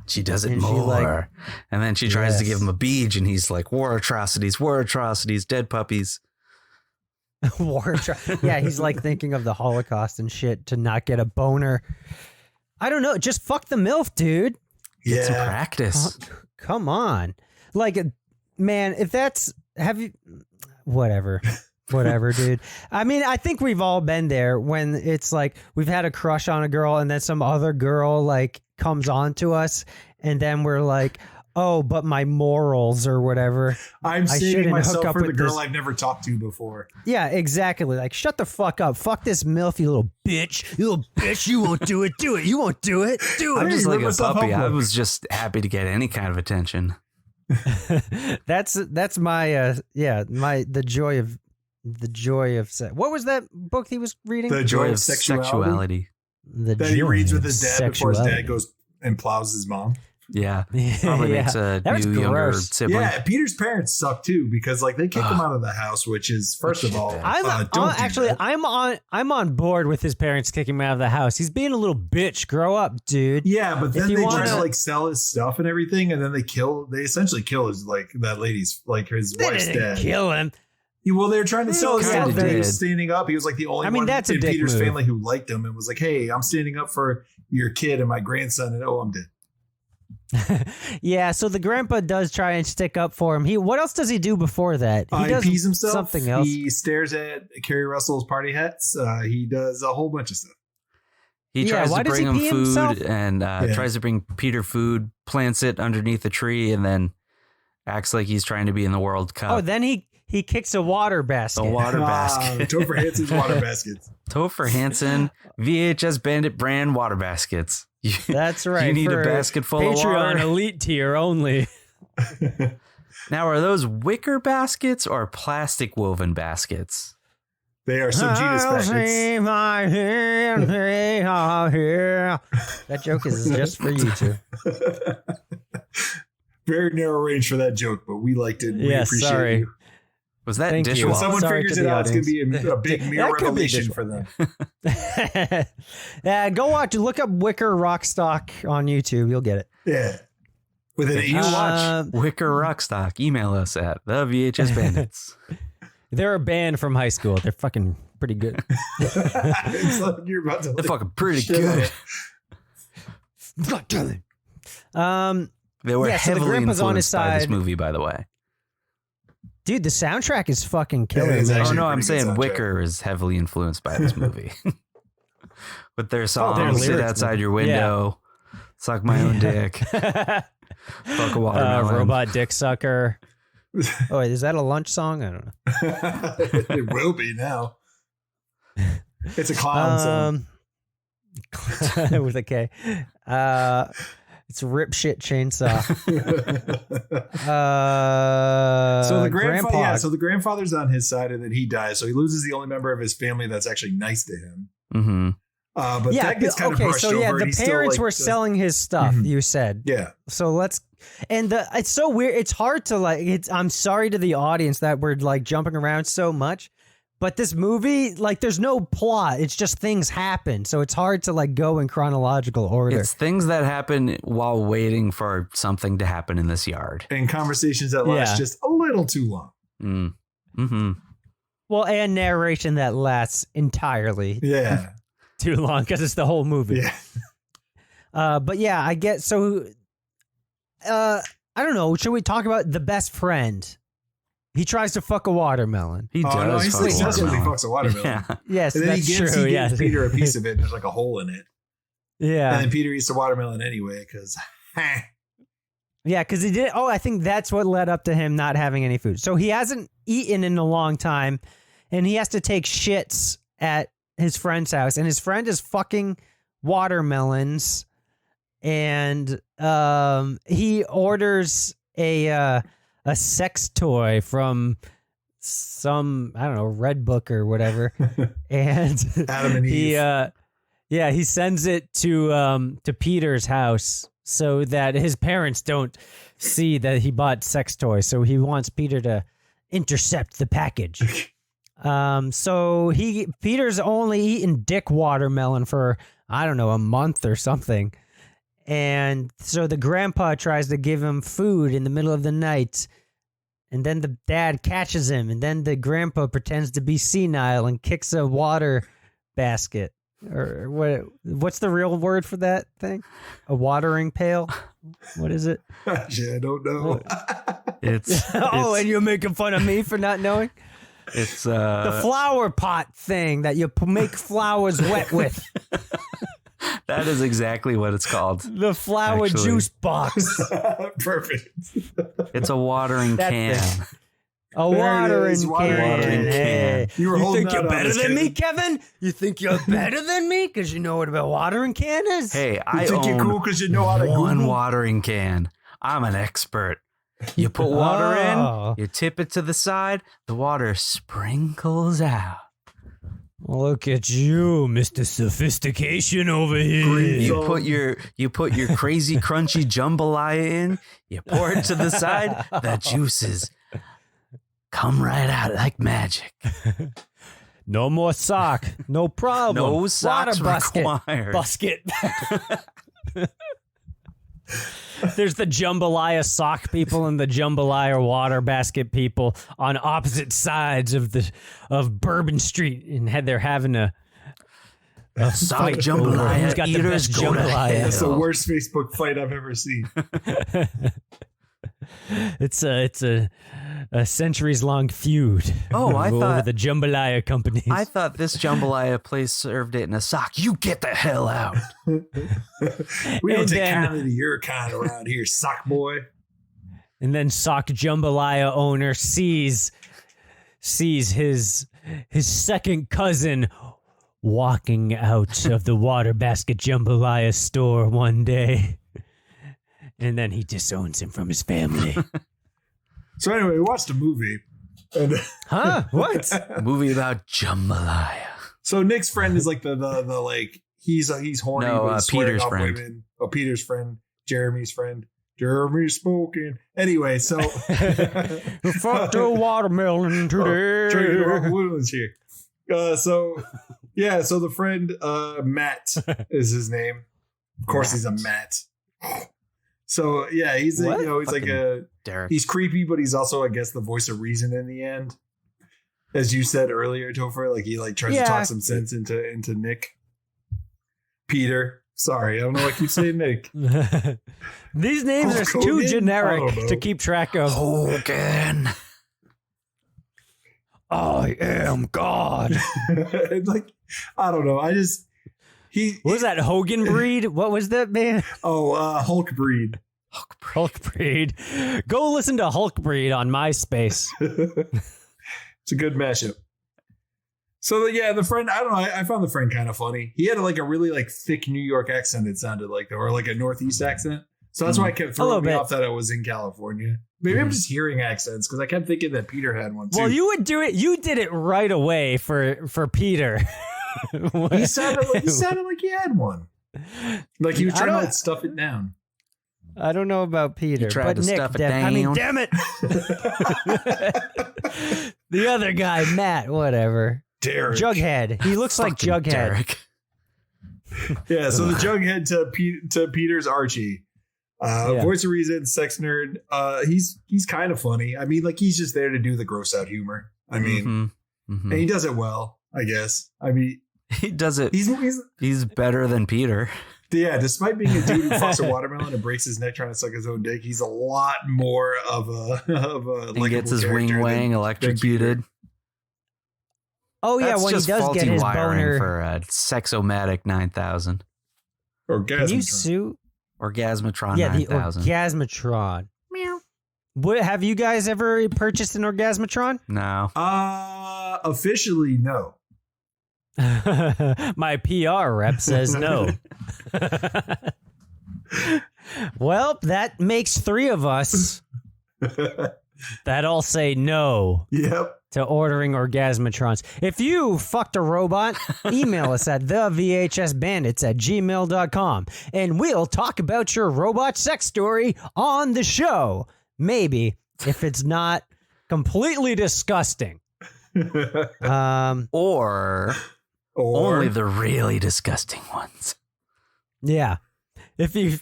She does it And she, more, like- and then she tries to Yes. give him a beach, and he's like, war atrocities, dead puppies. Yeah, he's like thinking of the Holocaust and shit to not get a boner. I don't know. Just fuck the MILF, dude. Get some Yeah. practice. Come on. Like, man, if that's, have you, whatever, dude. I mean, I think we've all been there when it's like we've had a crush on a girl and then some other girl like comes on to us and then we're like, oh, but my morals or whatever. I'm saving shouldn't hook myself up for the with girl this- I've never talked to before. Yeah, exactly. Like, shut the fuck up. Fuck this MILF, you little bitch. You little bitch. You won't do it. Do it. You won't do it. Do I'm it. just Hey, like rip a myself puppy. up, I look. was just happy to get any kind of attention. That's my the joy of sex. What was that book he was reading? The joy of sexuality. The That he joy reads with of his dad before his sexuality. dad goes and plows his mom. Yeah, probably Yeah. makes a That was new younger gross. sibling. Yeah, Peter's parents suck too because like they kick him out of the house, which is first of all, don't do Actually, that. I'm on board with his parents kicking him out of the house. He's being a little bitch. Grow up, dude. Yeah, but then you they try wanna- to like sell his stuff and everything, and then they essentially kill his like that lady's like his They wife's didn't dad. kill him. Well, they were trying to sell his Kinda stuff, and he did. was standing up. He was like the only I mean, one that's a in dick Peter's move. family who liked him and was like, "Hey, I'm standing up for your kid and my grandson," and I'm dead. Yeah, so the grandpa does try and stick up for him. What else does he do before that? He does pees himself. something else. He stares at Carrie Russell's party hats. He does a whole bunch of stuff. He Yeah, tries why to does he bring him pee food himself? and tries to bring Peter food, plants it underneath a tree, and then acts like he's trying to be in the World Cup. Oh, then he kicks a water basket. The water basket. Topher Hansen's water baskets. Topher Hansen, VHS Bandit brand water baskets. That's right. You need a for basket full of Patreon water. elite tier only. Now, are those wicker baskets or plastic woven baskets? They are subgenus I'll baskets. see my hand, hey, ah, here. That joke is just for you two. Very narrow range for that joke, but we liked it. We Yes, appreciate sorry. you. Was that Thank you. When dishwasher? someone Sorry figures to it the out, it's going to audience. be a big mere That could be revelation for them. Look up Wicker Rockstock on YouTube. You'll get it. Yeah. With an You H. watch Wicker Rockstock. Email us at the VHS Bandits. They're a band from high school. They're fucking pretty good. It's like you're about to They're like, fucking pretty shut good. up. God damn it. They were Yeah, so the heavily grandpa's on his influenced by this side. movie, by the way. Dude, the soundtrack is fucking killer. Yeah, it's man. Oh actually no, a I'm pretty good saying soundtrack. Wicker is heavily influenced by this movie. With their their song, "Sit lyrics, Outside man. Your Window," "Suck My Own Dick," "Fuck a Watermelon." Robot Dick Sucker. Oh, wait, is that a lunch song? I don't know. It will be now. It's a clown song. With a K. It's Rip Shit Chainsaw. So the Grandpa. yeah, so the grandfather's on his side, and then he dies. So he loses the only member of his family that's actually nice to him. Mm-hmm. But that gets kind of brushed over. and the he's still, parents like, were selling his stuff. Mhm. You said, Yeah, so it's so weird. It's hard to I'm sorry to the audience that we're like jumping around so much, but this movie, like, there's no plot. It's just things happen, so it's hard to like go in chronological order. It's things that happen while waiting for something to happen in this yard. and conversations that last Yeah. just a little too long. Mm-hmm. Well, and narration that lasts entirely Yeah, too long because it's the whole movie. yeah. But yeah, I get so. I don't know. Should we talk about the best friend? He tries to fuck a watermelon. He Oh no, does. he fuck a successfully watermelon. fucks a watermelon. Yeah. Yes, And then that's he gives true. Yeah, Peter a piece of it, and there's like a hole in it. Yeah, And then Peter eats the watermelon anyway because. yeah, because he did. Oh, I think that's what led up to him not having any food. So he hasn't eaten in a long time, and he has to take shits at his friend's house, and his friend is fucking watermelons, and he orders a sex toy from some, I don't know, red book or whatever. And Adam and Eve. he sends it to Peter's house so that his parents don't see that he bought sex toys. So he wants Peter to intercept the package. So Peter's only eaten dick watermelon for, I don't know, a month or something. And so the grandpa tries to give him food in the middle of the night. And then the dad catches him. And then the grandpa pretends to be senile and kicks a water basket. Or what's the real word for that thing? A watering pail? What is it? Yeah, I don't know. It's and you're making fun of me for not knowing? It's the flower pot thing that you make flowers wet with. that is exactly what it's called. The flower juice box. Perfect. It's a watering can. A watering can. Hey. You think you're better than me, Kevin? You think you're better than me because you know what a watering can is? Hey, I think you're own cool because you know how to one Google? watering can. I'm an expert. You put water in, you tip it to the side, the water sprinkles out. Look at you, Mr. Sophistication over here. You put your crazy crunchy jambalaya in, you pour it to the side, the juices come right out like magic. No more sock. No problem. No socks required. Basket. There's the jambalaya sock people and the jambalaya water basket people on opposite sides of Bourbon Street, and they're having a sock fight. jambalaya Who's got the eaters best go to jambalaya? hell. That's the worst Facebook fight I've ever seen. It's a centuries-long feud. Oh, I over thought the jambalaya companies. I thought this jambalaya place served it in a sock. You get the hell out. We don't And take then- kindly to your kind around here, sock boy. And then sock jambalaya owner sees his second cousin walking out of the water basket jambalaya store one day. And then he disowns him from his family. So anyway, we watched a movie. And Huh? What? Movie about jambalaya. so Nick's friend is like the like he's horny. No, but he's swearing Peter's off friend. Women. Oh, Peter's friend, Jeremy's friend. Jeremy's spoken. Anyway, so Fuck the watermelon today. Jeremy Woodland's here. So the friend Matt is his name. Of course, he's a Matt. So yeah, he's What? he's like a Derek. he's creepy, but he's also, I guess, the voice of reason in the end. As you said earlier, Topher, like he like tries to talk some sense into Nick. Peter. Sorry, I don't know why I keep saying Nick. These names Hulk are too Hogan? I generic don't know. to keep track of. Hogan. I am God. And like, I don't know. What was that, Hogan breed? What was that, man? Hulk breed. Hulk breed. Go listen to Hulk breed on MySpace. It's a good mashup. So yeah, the friend, I don't know. I found the friend kind of funny. He had like a really like thick New York accent. It sounded like, or like a Northeast accent. So that's why I kept throwing me off that I was in California. Maybe I'm just hearing accents because I kept thinking that Peter had one too. Well, you would do it. You did it right away for Peter. He sounded like he had one. Like he was trying to like stuff it down. I don't know about Peter, tried but to Nick. stuff it I mean, down. damn it. The other guy, Matt. Whatever. Derek. Jughead. He looks like Fucking Jughead. Derek. Yeah, so the Jughead to Peter's Archie. Voice of reason, sex nerd. He's kind of funny. I mean, like he's just there to do the gross out humor. I mean, and he does it well, I guess. I mean, he does it. He's Better than Peter. yeah. Despite being a dude who fucks a watermelon and breaks his neck trying to suck his own dick, he's a lot more of a He gets his wing wang electrocuted. Oh yeah, That's when he just does faulty get his wiring boner. for a Sexomatic 9000. Can you sue? Orgasmatron Yeah, the 9000. Orgasmatron. Meow. What have you guys ever purchased an Orgasmatron? No. Officially, no. My PR rep says no. Well, that makes 3 of us. that all say no Yep. to ordering orgasmatrons. If you fucked a robot, email us at thevhsbandits@gmail.com and we'll talk about your robot sex story on the show. Maybe, if it's not completely disgusting. Or only the really disgusting ones. Yeah. If you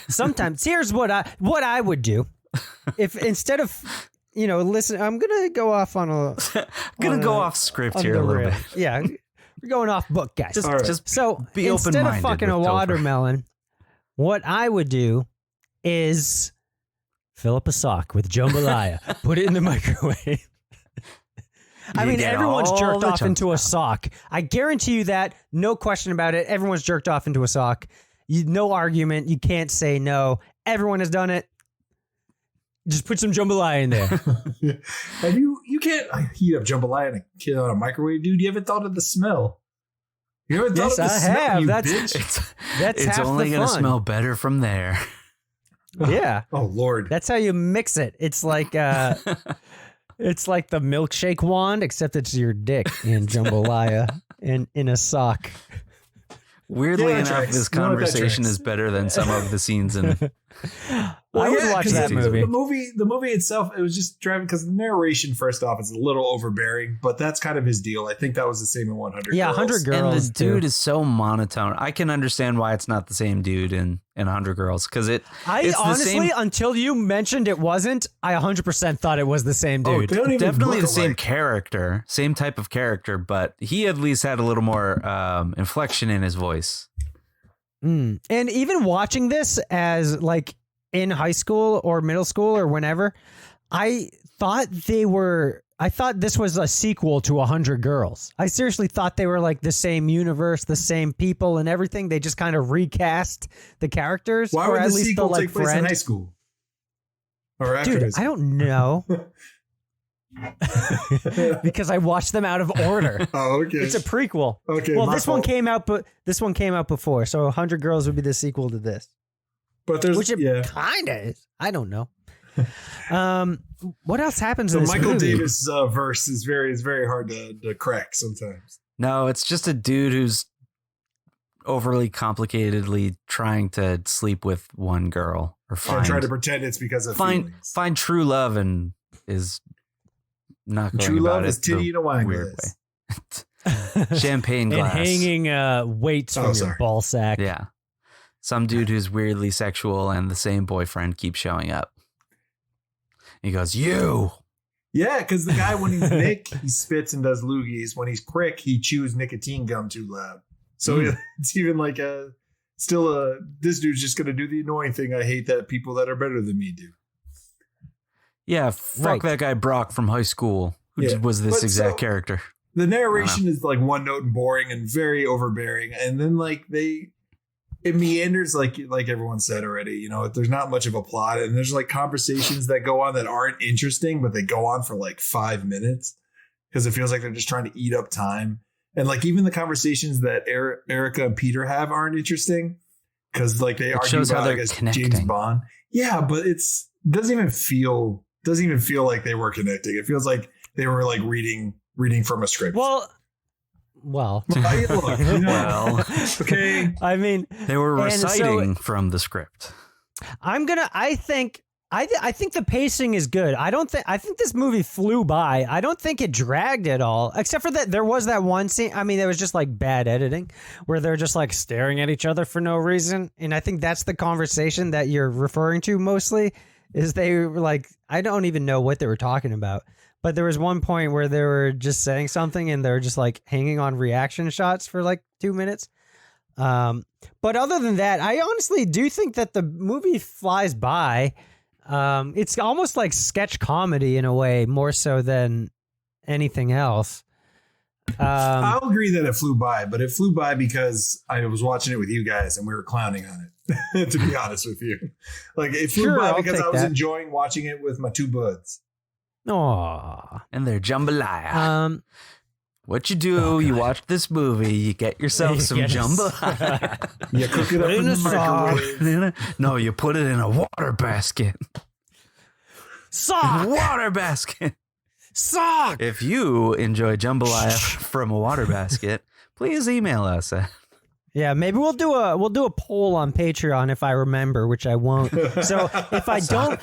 sometimes here's what I would do. If instead of listen, I'm gonna go off on a off script here a little bit. Yeah. We're going off book, guys. Just So be instead open-minded of fucking a with Topher. watermelon, what I would do is fill up a sock with jambalaya, put it in the microwave. I You mean, get everyone's all jerked the off chunks into a out. sock. I guarantee you that. No question about it. Everyone's jerked off into a sock. No argument. You can't say no. Everyone has done it. Just put some jambalaya in there. And you can't heat up jambalaya in a microwave, dude. You haven't thought of the smell. You haven't thought Yes, of the I smell, have. you That's- bitch. That's It's half only the gonna fun. smell better from there. Yeah. Oh Lord. That's how you mix it. It's like it's like the milkshake wand, except it's your dick in jambalaya and in a sock. Weirdly Yeah, that enough, tracks. this You know what, that conversation tracks. is better than some of the scenes in. I would watch 'cause that movie. The movie itself, it was just driving because the narration, first off, is a little overbearing, but that's kind of his deal. I think that was the same in 100. Yeah, Girls. 100 Girls. And the dude too. is so monotone. I can understand why it's not the same dude in 100 Girls because I it's the honestly, same, until you mentioned it wasn't, I 100% thought it was the same dude. They don't even definitely look the same alike. character, same type of character, but he at least had a little more inflection in his voice. And even watching this as like in high school or middle school or whenever, I thought this was a sequel to 100 Girls. I seriously thought they were like the same universe, the same people and everything. They just kind of recast the characters. Why or would at the least sequel the, like, take place in friend. high school? Or after Dude, high I don't know. Because I watched them out of order. Oh, okay. It's a prequel. Okay, Well, my this one fault. came out, but this one came out before, so 100 Girls would be the sequel to this, But there's which it kind of is. I don't know. What else happens the in this Michael movie? Davis verse is very hard to crack sometimes. No, it's just a dude who's overly complicatedly trying to sleep with one girl or And try to pretend it's because of feelings. find true love and is not going True about love it is titty the in a wine weird glass. way. Champagne And glass. hanging weights from your sorry. ball sack. Yeah. Some dude who's weirdly sexual and the same boyfriend keeps showing up. He goes, "You." Yeah, because the guy, when he's Nick, he spits and does loogies. When he's Crick, he chews nicotine gum too loud. So it's even like this dude's just going to do the annoying thing I hate that people that are better than me do. Yeah, fuck Right. that guy Brock from high school who Yeah. was this But exact so- character. The narration is like one note and boring and very overbearing. And then like it meanders like everyone said already, there's not much of a plot and there's like conversations that go on that aren't interesting, but they go on for like 5 minutes because it feels like they're just trying to eat up time. And like even the conversations that Erica and Peter have aren't interesting because like they argue shows how about they're I guess, connecting. James Bond. Yeah, but doesn't even feel like they were connecting. It feels like they were like reading from a script. Well, Look, Well, okay. I mean, they were and so- reciting from the script. I think the pacing is good. I think this movie flew by. I don't think it dragged at all, except for that there was that one scene. I mean, there was just like bad editing where they're just like staring at each other for no reason. And I think that's the conversation that you're referring to mostly is they were like, I don't even know what they were talking about. But there was one point where they were just saying something and they're just like hanging on reaction shots for like 2 minutes. But other than that, I honestly do think that the movie flies by. It's almost like sketch comedy in a way, more so than anything else. I'll agree that it flew by, but it flew by because I was watching it with you guys and we were clowning on it, to be honest with you. Like it flew Sure, by I'll because take I was that. enjoying watching it with my two buds. Aww. And they're jambalaya. What you do, Oh, you watch this movie, you get yourself some Yes. jambalaya. You cook it up in in the a sauce. microwave. No, you put it in a water basket. Sock! Water basket. Sock! If you enjoy jambalaya from a water basket, please email us. Yeah, maybe we'll do a poll on Patreon if I remember, which I won't. So if I don't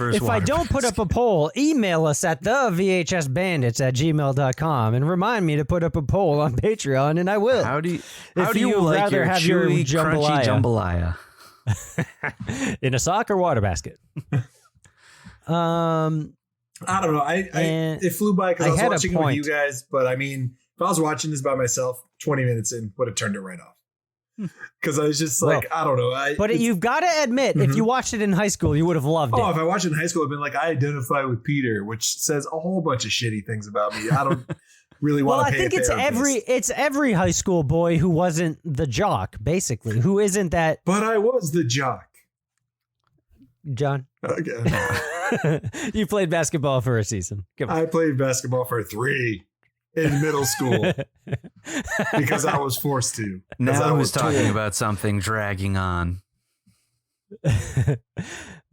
put up a poll, email us at the VHSBandits@gmail.com and remind me to put up a poll on Patreon, and I will. How do you would like rather your have chewy, your crunchy jambalaya? In a sock or water basket? I don't know. It flew by because I was watching it with you guys, but I mean, if I was watching this by myself, 20 minutes in, would have turned it right off. Because I was just like, I don't know. But you've got to admit, if you watched it in high school, you would have loved it. Oh, if I watched it in high school, I've been like, I identify with Peter, which says a whole bunch of shitty things about me. I don't really want to pay I think it's every high school boy who wasn't the jock, basically, who isn't that. But I was the jock. John. Okay. You played basketball for a season. Come on. I played basketball for 3 in middle school because I was forced to. Now I was talking about something dragging on.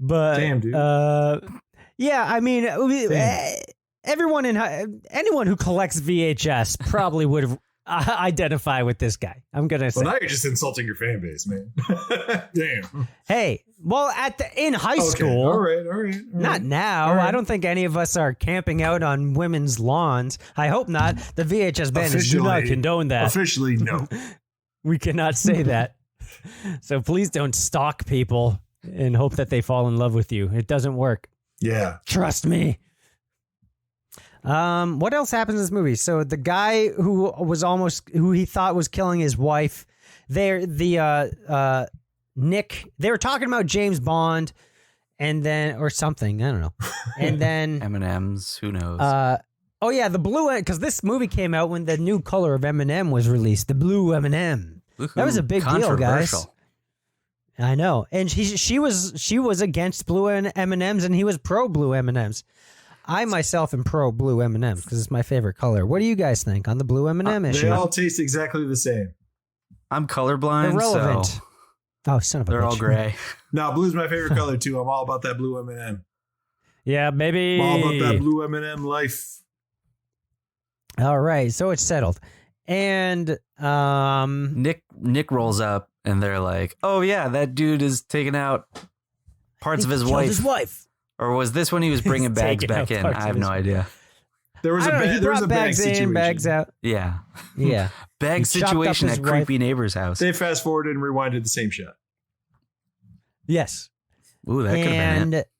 But damn, dude. Yeah, I mean, anyone who collects VHS probably would identify with this guy. I'm gonna say. Well, now you're just insulting your fan base, man. Damn. Hey, well, in high school. All right. Not now. Right. I don't think any of us are camping out on women's lawns. I hope not. The VHS Bandits do not condone that. Officially, no. We cannot say that. So please don't stalk people and hope that they fall in love with you. It doesn't work. Yeah. Trust me. What else happens in this movie? So the guy who he thought was killing his wife, Nick, they were talking about James Bond and then, or something, I don't know. And then M&M's, who knows? Oh yeah, the blue, because this movie came out when the new color of M&M was released, the blue M&M. That was a big deal, guys. I know. And she was against blue M&Ms and he was pro blue M&Ms. I myself am pro blue M&Ms because it's my favorite color. What do you guys think on the blue M&M issue? They all taste exactly the same. I'm colorblind, irrelevant. So oh, son of a bitch. They're all gray. No, blue's my favorite color too. I'm all about that blue M&M. Yeah, baby. I'm all about that blue M&M life. All right, so it's settled. And Nick rolls up and they're like, "Oh yeah, that dude is taking out parts of his wife." Or was this when he was bringing bags back in? I have no idea. There was a bag situation. Bags out. Yeah. Yeah. Bag situation at creepy neighbor's house. They fast forwarded and rewinded the same shot. Yes. Ooh, that could have been it.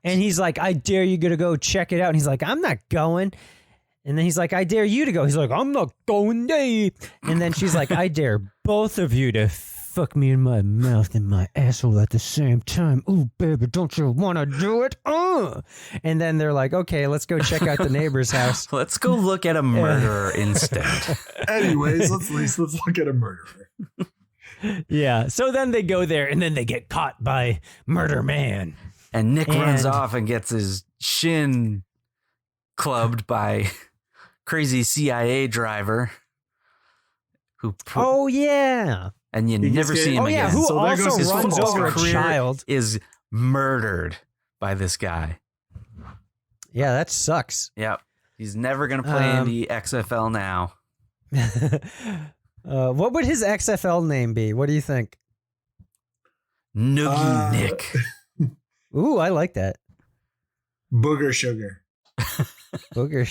And he's like, "I dare you to go check it out." And he's like, "I'm not going." And then he's like, "I dare you to go." He's like, "I'm not going there." And then she's like, "I dare both of you to fuck me in my mouth and my asshole at the same time. Ooh, baby, don't you want to do it?" And then they're like, "Okay, let's go check out the neighbor's house. Let's go look at a murderer instead." Anyways, let's look at a murderer. Yeah. So then they go there and then they get caught by Murder Man. And Nick runs off and gets his shin clubbed by crazy CIA driver who oh yeah, and you never see him again. Who so also runs over a child, is murdered by this guy. Yeah, that sucks. Yep, he's never gonna play in the XFL now. What would his XFL name be? What do you think? Noogie Nick. Ooh, I like that. Booger Sugar. Booger.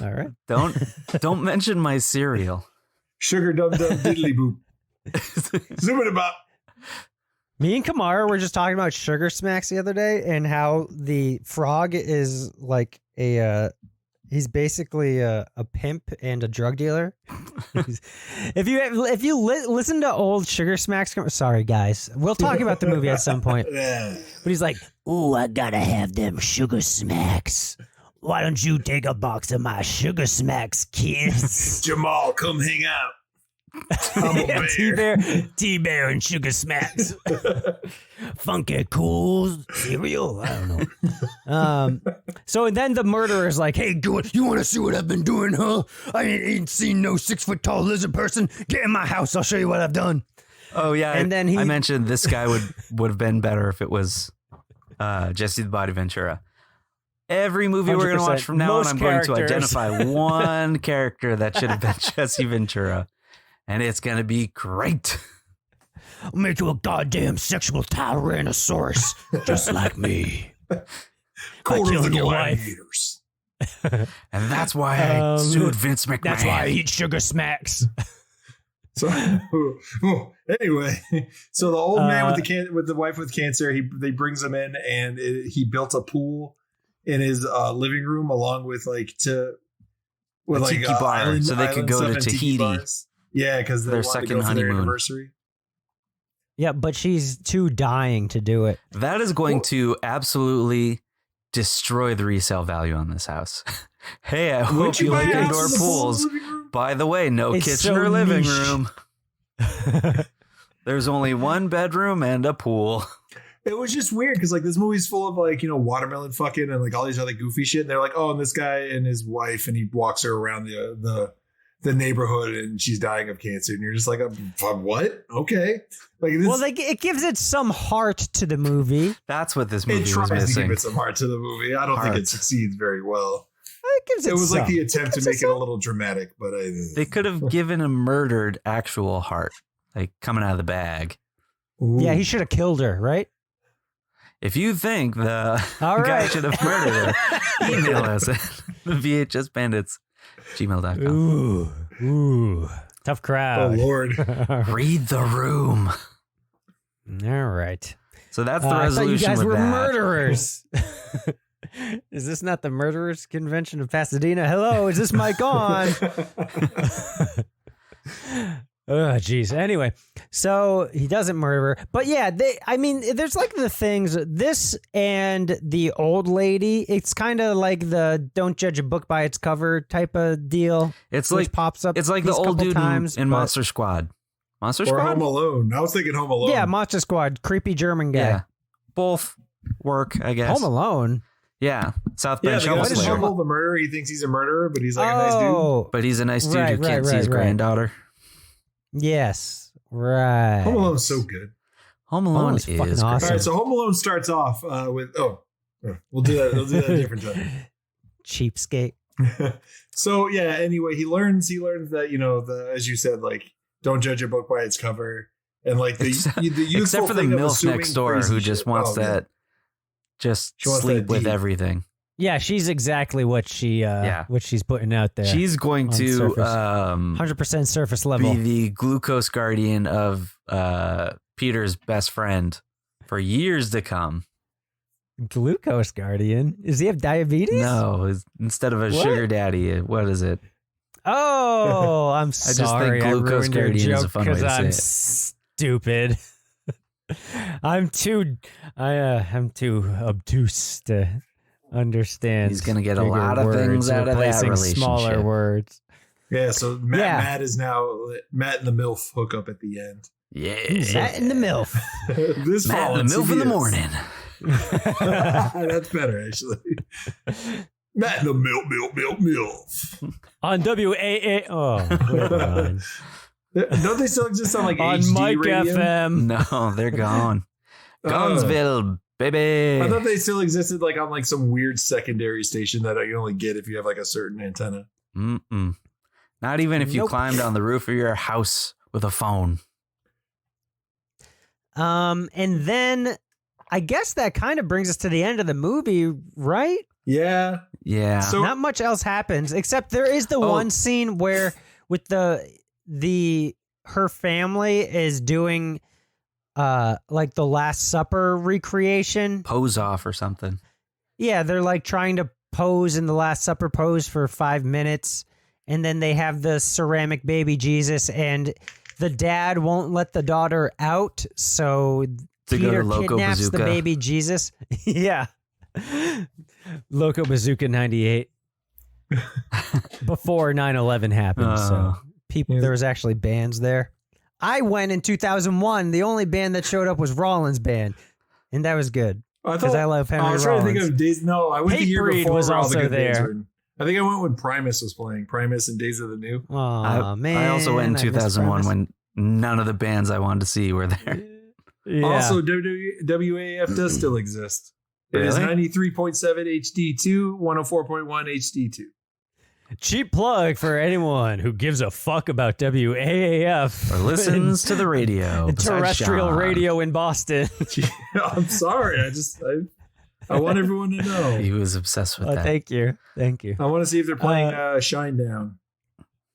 All right. Don't mention my cereal. Sugar dum dum diddly boop. Zoom it about. Me and Kamara were just talking about Sugar Smacks the other day and how the frog is like he's basically a pimp and a drug dealer. if you listen to old Sugar Smacks, sorry guys, we'll talk about the movie at some point. But he's like, "Ooh, I gotta have them Sugar Smacks. Why don't you take a box of my Sugar Smacks, kids?" Jamal, come hang out. I'm a bear. T-Bear and Sugar Smacks. Funky cool cereal. I don't know. So then the murderer's like, "Hey, you want to see what I've been doing, huh? I ain't seen no 6-foot tall lizard person. Get in my house. I'll show you what I've done." Oh yeah, and then I mentioned this guy would have been better if it was Jesse the Body Ventura. Every movie we're going to watch 100%. from now on, Most I'm going to characters. identify one character that should have been Jesse Ventura. And it's going to be great. I'll make you a goddamn sexual tyrannosaurus, just like me. Quarter of killed the your wife. gladiators. And that's why I sued Vince McMahon. That's why I eat sugar smacks. So anyway, so the old man with the wife with cancer, they brings him in, and he built a pool in his living room, along with tiki bar, so they could go to Tahiti. Yeah, because Their second honeymoon anniversary. Yeah, but she's too dying to do it. That is going to absolutely destroy the resale value on this house. Hey, I hope you like indoor pools. By the way, no It's kitchen so or living niche. room. There's only one bedroom and a pool. It was just weird because this movie's full of watermelon fucking and all these other goofy shit. And they're like, oh, and this guy and his wife, and he walks her around the neighborhood, and she's dying of cancer. And you're just like, what? Okay. It gives it some heart to the movie. That's what this movie It was tries to missing. give it some heart to the movie. I don't think it succeeds very well. It gives it It was some. the attempt to make it a little dramatic, but They could have given a murdered actual heart, coming out of the bag. Yeah, he should have killed her, right? If you think the All guy right. should have murdered her, email us at VHSBandits@gmail.com. Ooh, tough oh crowd. Lord. Read the room. All right. So that's the I thought you resolution guys with were that. murderers. Is this not the murderers convention of Pasadena? Hello, is this mic on? Oh, geez. Anyway, so he doesn't murder her. But yeah, there's the things, this and the old lady, it's kind of like the don't judge a book by its cover type of deal. It's which like pops up. It's like the these old couple dude times, in but- Monster Squad. Monster Or Squad? Home Alone. I was thinking Home Alone. Yeah, Monster Squad, creepy German guy. Yeah. Both work, I guess. Home Alone. Yeah. South Yeah, Bend the guy Shovel who's Slayer. shovel the murderer. He thinks he's a murderer, but he's a nice dude. Oh, But he's a nice dude Right, who can't right, see his right. granddaughter. yes, right. Home Alone's so good. Home Alone Alone's is fucking great. awesome. All right, so Home Alone starts off with we'll do that. We'll do that a different time. Cheapskate. So yeah. Anyway, he learns that as you said, don't judge a book by its cover, and the Except youthful for the thing of MILF assuming next door crazy who just shit. wants Oh, yeah. that. Just She wants sleep that with deep. everything. Yeah, she's exactly what what she's putting out there. She's going on to surface. 100% surface level. be the glucose guardian of Peter's best friend for years to come. Glucose guardian. Does he have diabetes? No, instead of a What? sugar daddy, what is it? Oh, I'm just think sorry. glucose ruined your guardian is a joke fun way to say I'm it. stupid. I'm too obtuse to understand. He's gonna get a bigger lot of things words out of that replacing smaller relationship. words. Yeah. So Matt, Yeah. Matt is now Matt and the MILF hook up at the end. Yeah. Matt in the MILF. This Matt fall and the on MILF in the CBS. morning. That's better, actually. Matt and the MILF. On WAA. Oh, we're on. Don't they still exist on On HD Mike radio? FM. No, they're gone. Oh. Gunsville, baby. I thought they still existed on some weird secondary station that you only get if you have a certain antenna. Mm-mm. Not even if you Nope. climbed on the roof of your house with a phone. And then I guess that kind of brings us to the end of the movie, right? Yeah. Yeah. So Not much else happens except there is the Oh. one scene where with her family is doing the Last Supper recreation. Pose off or something. Yeah, they're trying to pose in the Last Supper pose for 5 minutes, and then they have the ceramic baby Jesus, and the dad won't let the daughter out, so To go Peter to Loco kidnaps Bazooka. the baby Jesus. Yeah. Loco Bazooka 98. Before 9/11 happened, so there was actually bands there. I went in 2001. The only band that showed up was Rollins' band, and that was good because I love Henry I was trying to think Rollins. of Days. No, I went the year Hatebreed before. was where all the also good bands there. were in. I think I went when Primus was playing. Primus and Days of the New. Oh man! I also went in I miss 2001 Primus. when none of the bands I wanted to see were there. Yeah. Also, WAF does still exist. It is Really? 93.7 HD2, 104.1 HD2. Cheap plug for anyone who gives a fuck about WAAF Or listens to the radio. and besides terrestrial John. radio in Boston. I'm sorry. I want everyone to know. He was obsessed with that. Thank you. I want to see if they're playing Shinedown.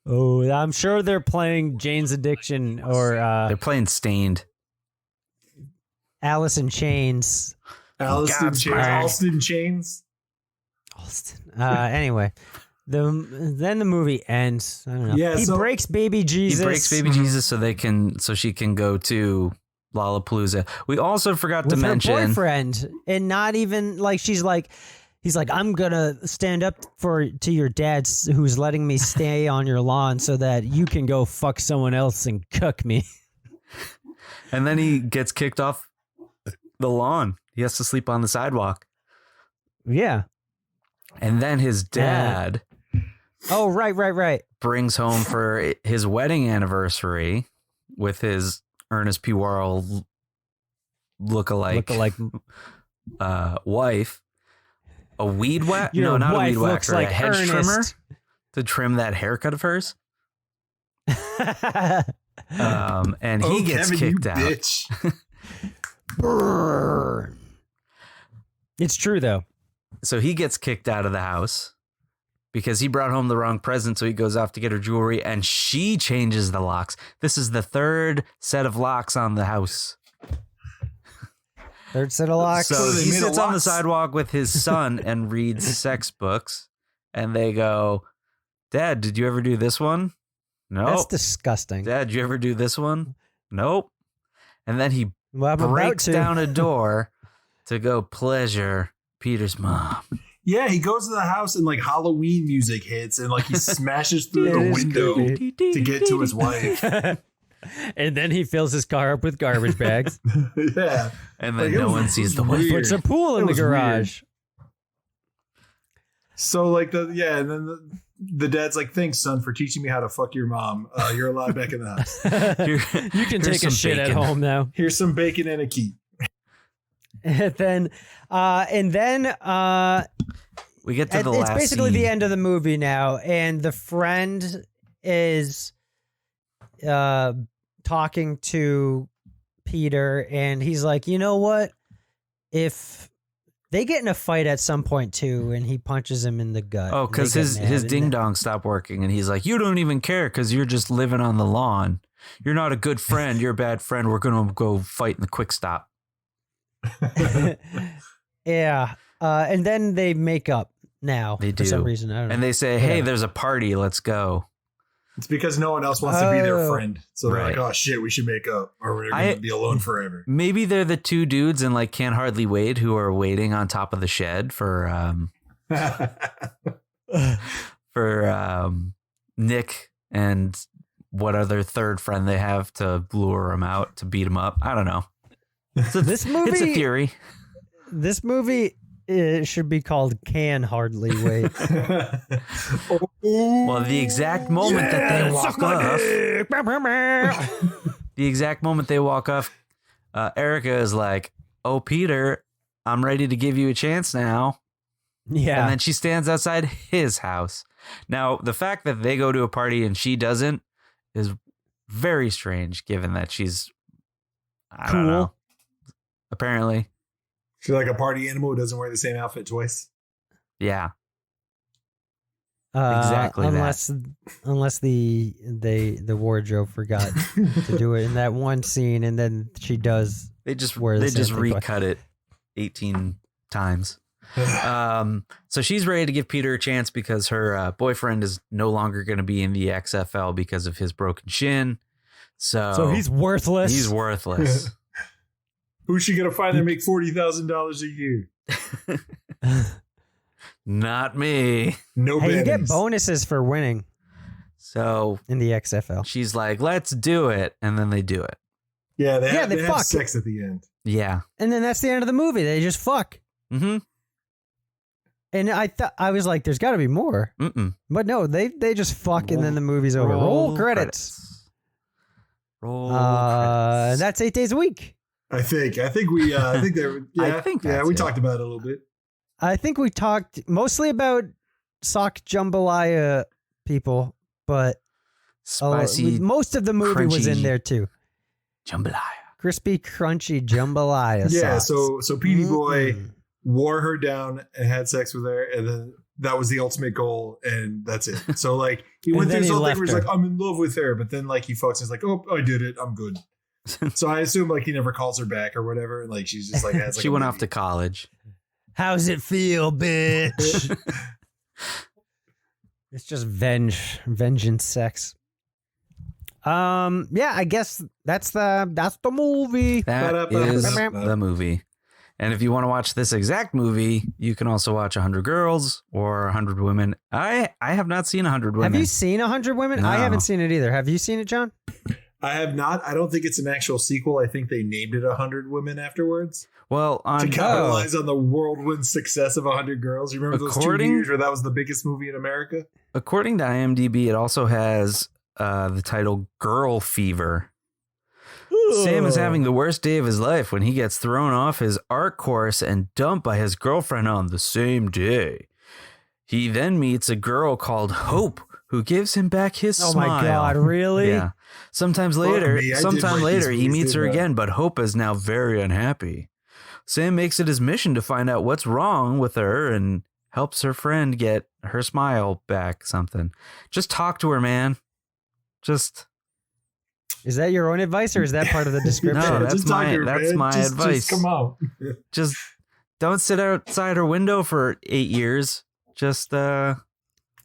Oh, I'm sure they're playing Jane's Addiction or They're playing Stained. Alice in Chains. Alston Chains. Anyway, then the movie ends. I don't know. Yeah, he breaks baby Jesus. He breaks baby Jesus so she can go to Lollapalooza. We also forgot to with her mention boyfriend, and not even like he's like, I'm gonna stand up to your dad who's letting me stay on your lawn so that you can go fuck someone else and cook me. And then he gets kicked off the lawn. He has to sleep on the sidewalk. Yeah. And then his dad Oh, right. brings home for his wedding anniversary with his Ernest P. Worrell lookalike wife a weed whack. Your No, not a wife weed looks whacker, like a hedge Ernest. trimmer to trim that haircut of hers. And he gets Kevin, kicked you out. bitch. Burn. It's true though. So he gets kicked out of the house because he brought home the wrong present. So he goes off to get her jewelry and she changes the locks. This is the third set of locks on the house. Third set of locks. So they he made a sits on the locks. sidewalk with his son and reads sex books. And they go, Dad, did you ever do this one? No. That's disgusting. Dad, did you ever do this one? Nope. And then he Well, I'm about breaks to. down a door to go pleasure Peter's mom. Yeah, he goes to the house and like Halloween music hits and like he smashes through It the is window creepy. to get to his wife. And then he fills his car up with garbage bags. Yeah. And then Like, it no was- one it sees was the wife. weird. Puts a pool in It the was garage. So like and then the dad's like, thanks, son, for teaching me how to fuck your mom. You're allowed back in the house. You can Here's take a some shit at bacon. home now. Here's some bacon and a key. And then We get to the it's last basically scene. the end of the movie now, and the friend is talking to Peter, and he's like, you know what? If they get in a fight at some point too, and he punches him in the gut. Oh, and because they get his mad, and ding dong stopped working, and he's like, "You don't even care because you're just living on the lawn. You're not a good friend. You're a bad friend. We're gonna go fight in the quick stop." Yeah, and then they make up now. They for some do. reason. I don't know. And they say, "Hey, Whatever. there's a party. Let's go." It's because no one else wants to be their Oh. friend. So they're Right. like, oh shit, we should make up or we're I- going to be alone forever. Maybe they're the two dudes in like Can't Hardly Wait who are waiting on top of the shed for Nick and what other third friend they have to lure him out to beat him up. I don't know. This movie, It's a theory. This movie should be called Can Hardly Wait. Well, the exact moment that they walk off, the exact moment they walk off, Erica is like, "Oh, Peter, I'm ready to give you a chance now." Yeah. And then she stands outside his house. Now, the fact that they go to a party and she doesn't is very strange, given that she's, I don't Cool. know, apparently. She's like a party animal who doesn't wear the same outfit twice. Yeah. Exactly that. Unless the wardrobe forgot to do it in that one scene, and then she does. They just wear the same thing twice. recut it 18 times. So she's ready to give Peter a chance because her boyfriend is no longer going to be in the XFL because of his broken shin. So he's worthless. He's worthless. Who's she going to find that make $40,000 a year? Not me. No Hey, you get bennies. bonuses for winning So in the XFL. she's like, "Let's do it," and then they do it. Yeah, they have fuck. sex at the end. Yeah. And then that's the end of the movie. They just fuck. Mm-hmm. And I was like, there's got to be more. Mm-mm. But no, they just fuck, and then the movie's over. Roll credits. Roll credits. That's 8 days a week. I think we we talked about it a little bit. I think we talked mostly about sock jambalaya people, but Spicy, most of the movie was in crunchy there too. jambalaya. Crispy, crunchy jambalaya. Yeah, socks. so Petey Boy wore her down and had sex with her, and then that was the ultimate goal, and that's it. So like he went through this whole thing where he's like, I'm in love with her, but then like he fucks and he's like, oh, I did it, I'm good. So I assume like he never calls her back or whatever, and like she's just like has, like, She went off to college. How's it feel, bitch? It's just vengeance sex. Yeah, I guess that's the movie. That is the movie. And if you want to watch this exact movie, you can also watch 100 Girls or 100 Women. I have not seen 100 Women. Have you seen 100 Women? No. I haven't seen it either. Have you seen it, John? I have not. I don't think it's an actual sequel. I think they named it 100 Women afterwards. Well, to capitalize on the whirlwind success of 100 Girls. You remember those 2 years where that was the biggest movie in America? According to IMDb, it also has the title Girl Fever. Sam is having the worst day of his life when he gets thrown off his art course and dumped by his girlfriend on the same day. He then meets a girl called Hope who gives him back his smile. Oh my God, really? Yeah. Sometime later, he meets her again, but Hope is now very unhappy. Sam makes it his mission to find out what's wrong with her and helps her friend get her smile back. Something. Just talk to her, man. Is that your own advice or is that part of the description? No, that's my advice. Just come out. Just don't sit outside her window for 8 years. Just ask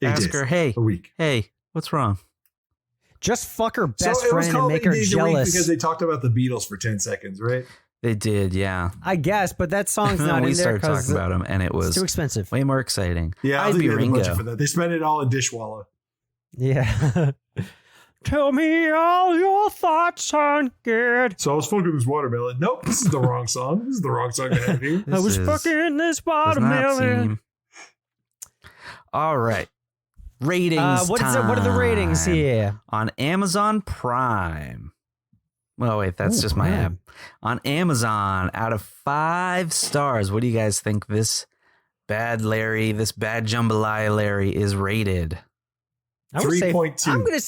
her, hey, a week. Hey, what's wrong? Just fuck her best it was friend and called make 8 her Days a Week jealous. because they talked about the Beatles for 10 seconds, right? They did, yeah. I guess, but that song's not we in there started talking about them, and it was too expensive. way more exciting. Yeah, I'd be they had a Ringo. budget for that. They spent it all in Dishwalla. Yeah. Tell me all your thoughts on good. So I was fucking this watermelon. Nope, this is the wrong song. This is the wrong song to have here. I was fucking this watermelon. All right. Ratings What are the ratings here? On Amazon Prime. Oh, wait, that's just my app. On Amazon, out of 5 stars, what do you guys think this bad jambalaya Larry is rated? 3.2. I'm gonna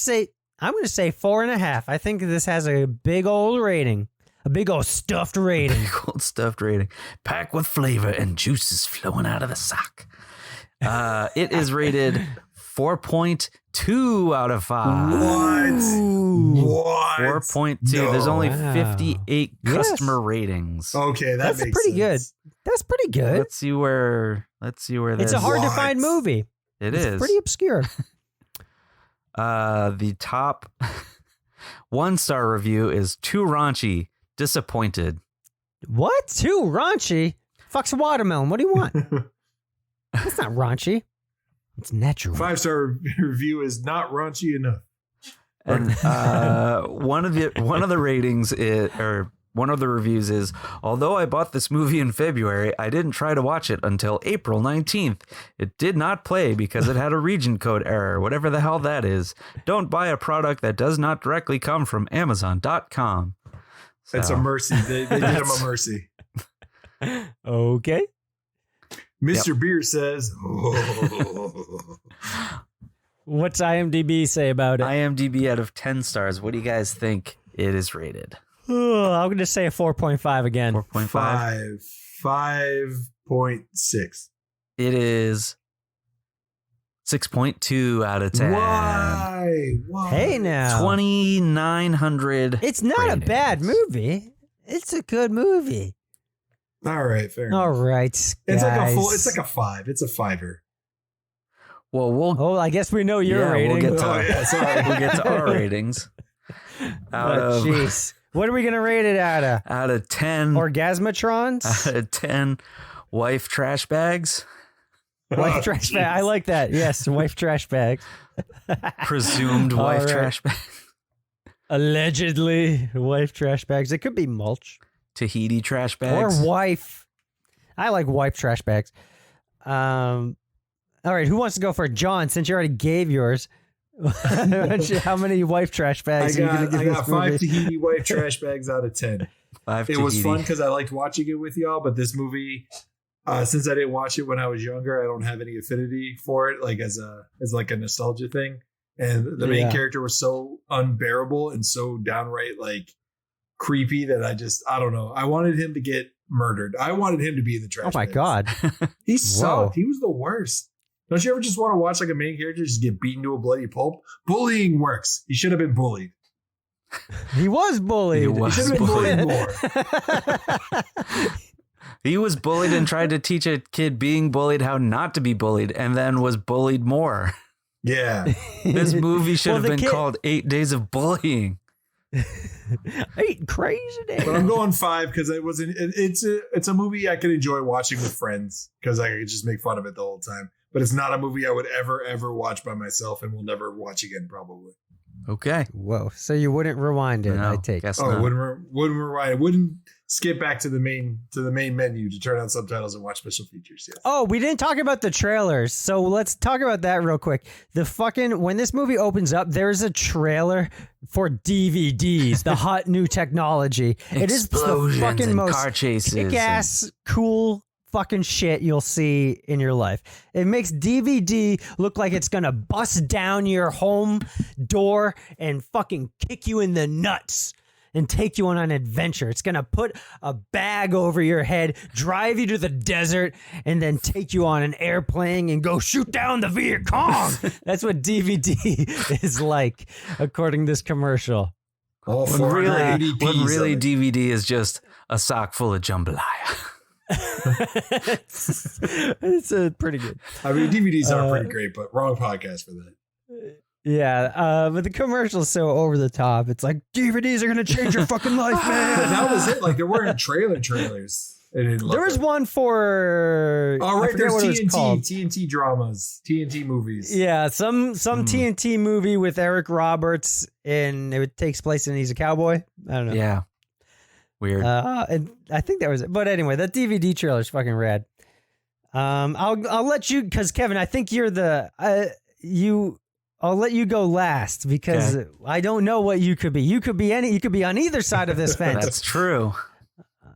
say 4.5. I think this has a big old rating. A big old stuffed rating. Big old stuffed rating. Packed with flavor and juices flowing out of the sock. It is rated 4.2 out of 5. What? 4.2. No. There's only 58 customer ratings. Okay, That's makes pretty sense. good. That's pretty good. Let's see where this. It's a hard to find movie. It's pretty obscure. The top 1-star review is too raunchy, disappointed. What? Too raunchy? Fucks a watermelon. What do you want? That's not raunchy. It's natural. 5-star review is not raunchy enough. And one of the ratings is, or one of the reviews is, although I bought this movie in February, I didn't try to watch it until April 19th. It did not play because it had a region code error, whatever the hell that is. Don't buy a product that does not directly come from Amazon.com. So, It's a mercy. They did him a mercy. Okay. Mr. Beer says, What's IMDb say about it? IMDb out of 10 stars. What do you guys think it is rated? I'm going to say a 4.5 again. 4.5. 5.6. It is 6.2 out of 10. Why? Hey now. 2,900. It's not a ratings. bad movie. It's a good movie. All right, fair enough. All right, It's guys. like a 5. It's a 5er. Well, Oh, I guess we know your rating. We'll get to, Oh, yeah, sorry. we'll get to our ratings. Jeez. What are we going to rate it out of? Out of 10. Orgasmatrons? Out of 10 wife trash bags. Wife trash bag. I like that. Yes, wife trash bags. Presumed wife All right. trash bags. Allegedly, wife trash bags. It could be mulch. Tahiti trash bags. Or wife. I like wife trash bags. All right, who wants to go for it? John, since you already gave yours. How many wife trash bags are you going to give I this got movie? 5 Tahiti wife trash bags out of 10. It was fun because I liked watching it with y'all, but this movie, since I didn't watch it when I was younger, I don't have any affinity for it, like as like a nostalgia thing. And the main character was so unbearable and so downright like creepy that I don't know. I wanted him to get murdered. I wanted him to be in the trash. Oh my God. He sucked. He was the worst. Don't you ever just want to watch like a main character just get beaten to a bloody pulp? Bullying works. He should have been bullied. He was bullied. He should have been bullied more. He was bullied and tried to teach a kid being bullied how not to be bullied, and then was bullied more. Yeah. This movie should have been called 8 Days of Bullying. 8 crazy days. But I'm going 5 because it's a movie I could enjoy watching with friends because I could just make fun of it the whole time. But it's not a movie I would ever watch by myself and will never watch again, probably. Okay. Whoa. So you wouldn't rewind it, I take. Guess not. not. Wouldn't rewind. I wouldn't skip back to the main menu to turn on subtitles and watch special features. Yes. Oh, we didn't talk about the trailers. So let's talk about that real quick. When this movie opens up, there's a trailer for DVDs, the hot new technology. It is the fucking most car chases kick-ass, cool fucking shit you'll see in your life. It makes DVD look like it's gonna bust down your home door and fucking kick you in the nuts and take you on an adventure. It's gonna put a bag over your head, drive you to the desert, and then take you on an airplane and go shoot down the Viet Cong. That's what DVD is like, according to this commercial. All when really DVD is just a sock full of jambalaya. It's pretty good. I mean, DVDs are pretty great, but wrong podcast for that. Yeah, but the commercial's so over the top. It's like, DVDs are going to change your fucking life, man. But that was it. Like, there weren't trailers. There was one for... Oh, right, there's TNT dramas, TNT movies. Yeah, some TNT movie with Eric Roberts, and it takes place and he's a cowboy. I don't know. Yeah. Weird. And I think that was it. But anyway, that DVD trailer is fucking rad. I'll let you, because Kevin, I think you're I'll let you go last because I don't know what you could be. You could be on either side of this fence. That's true.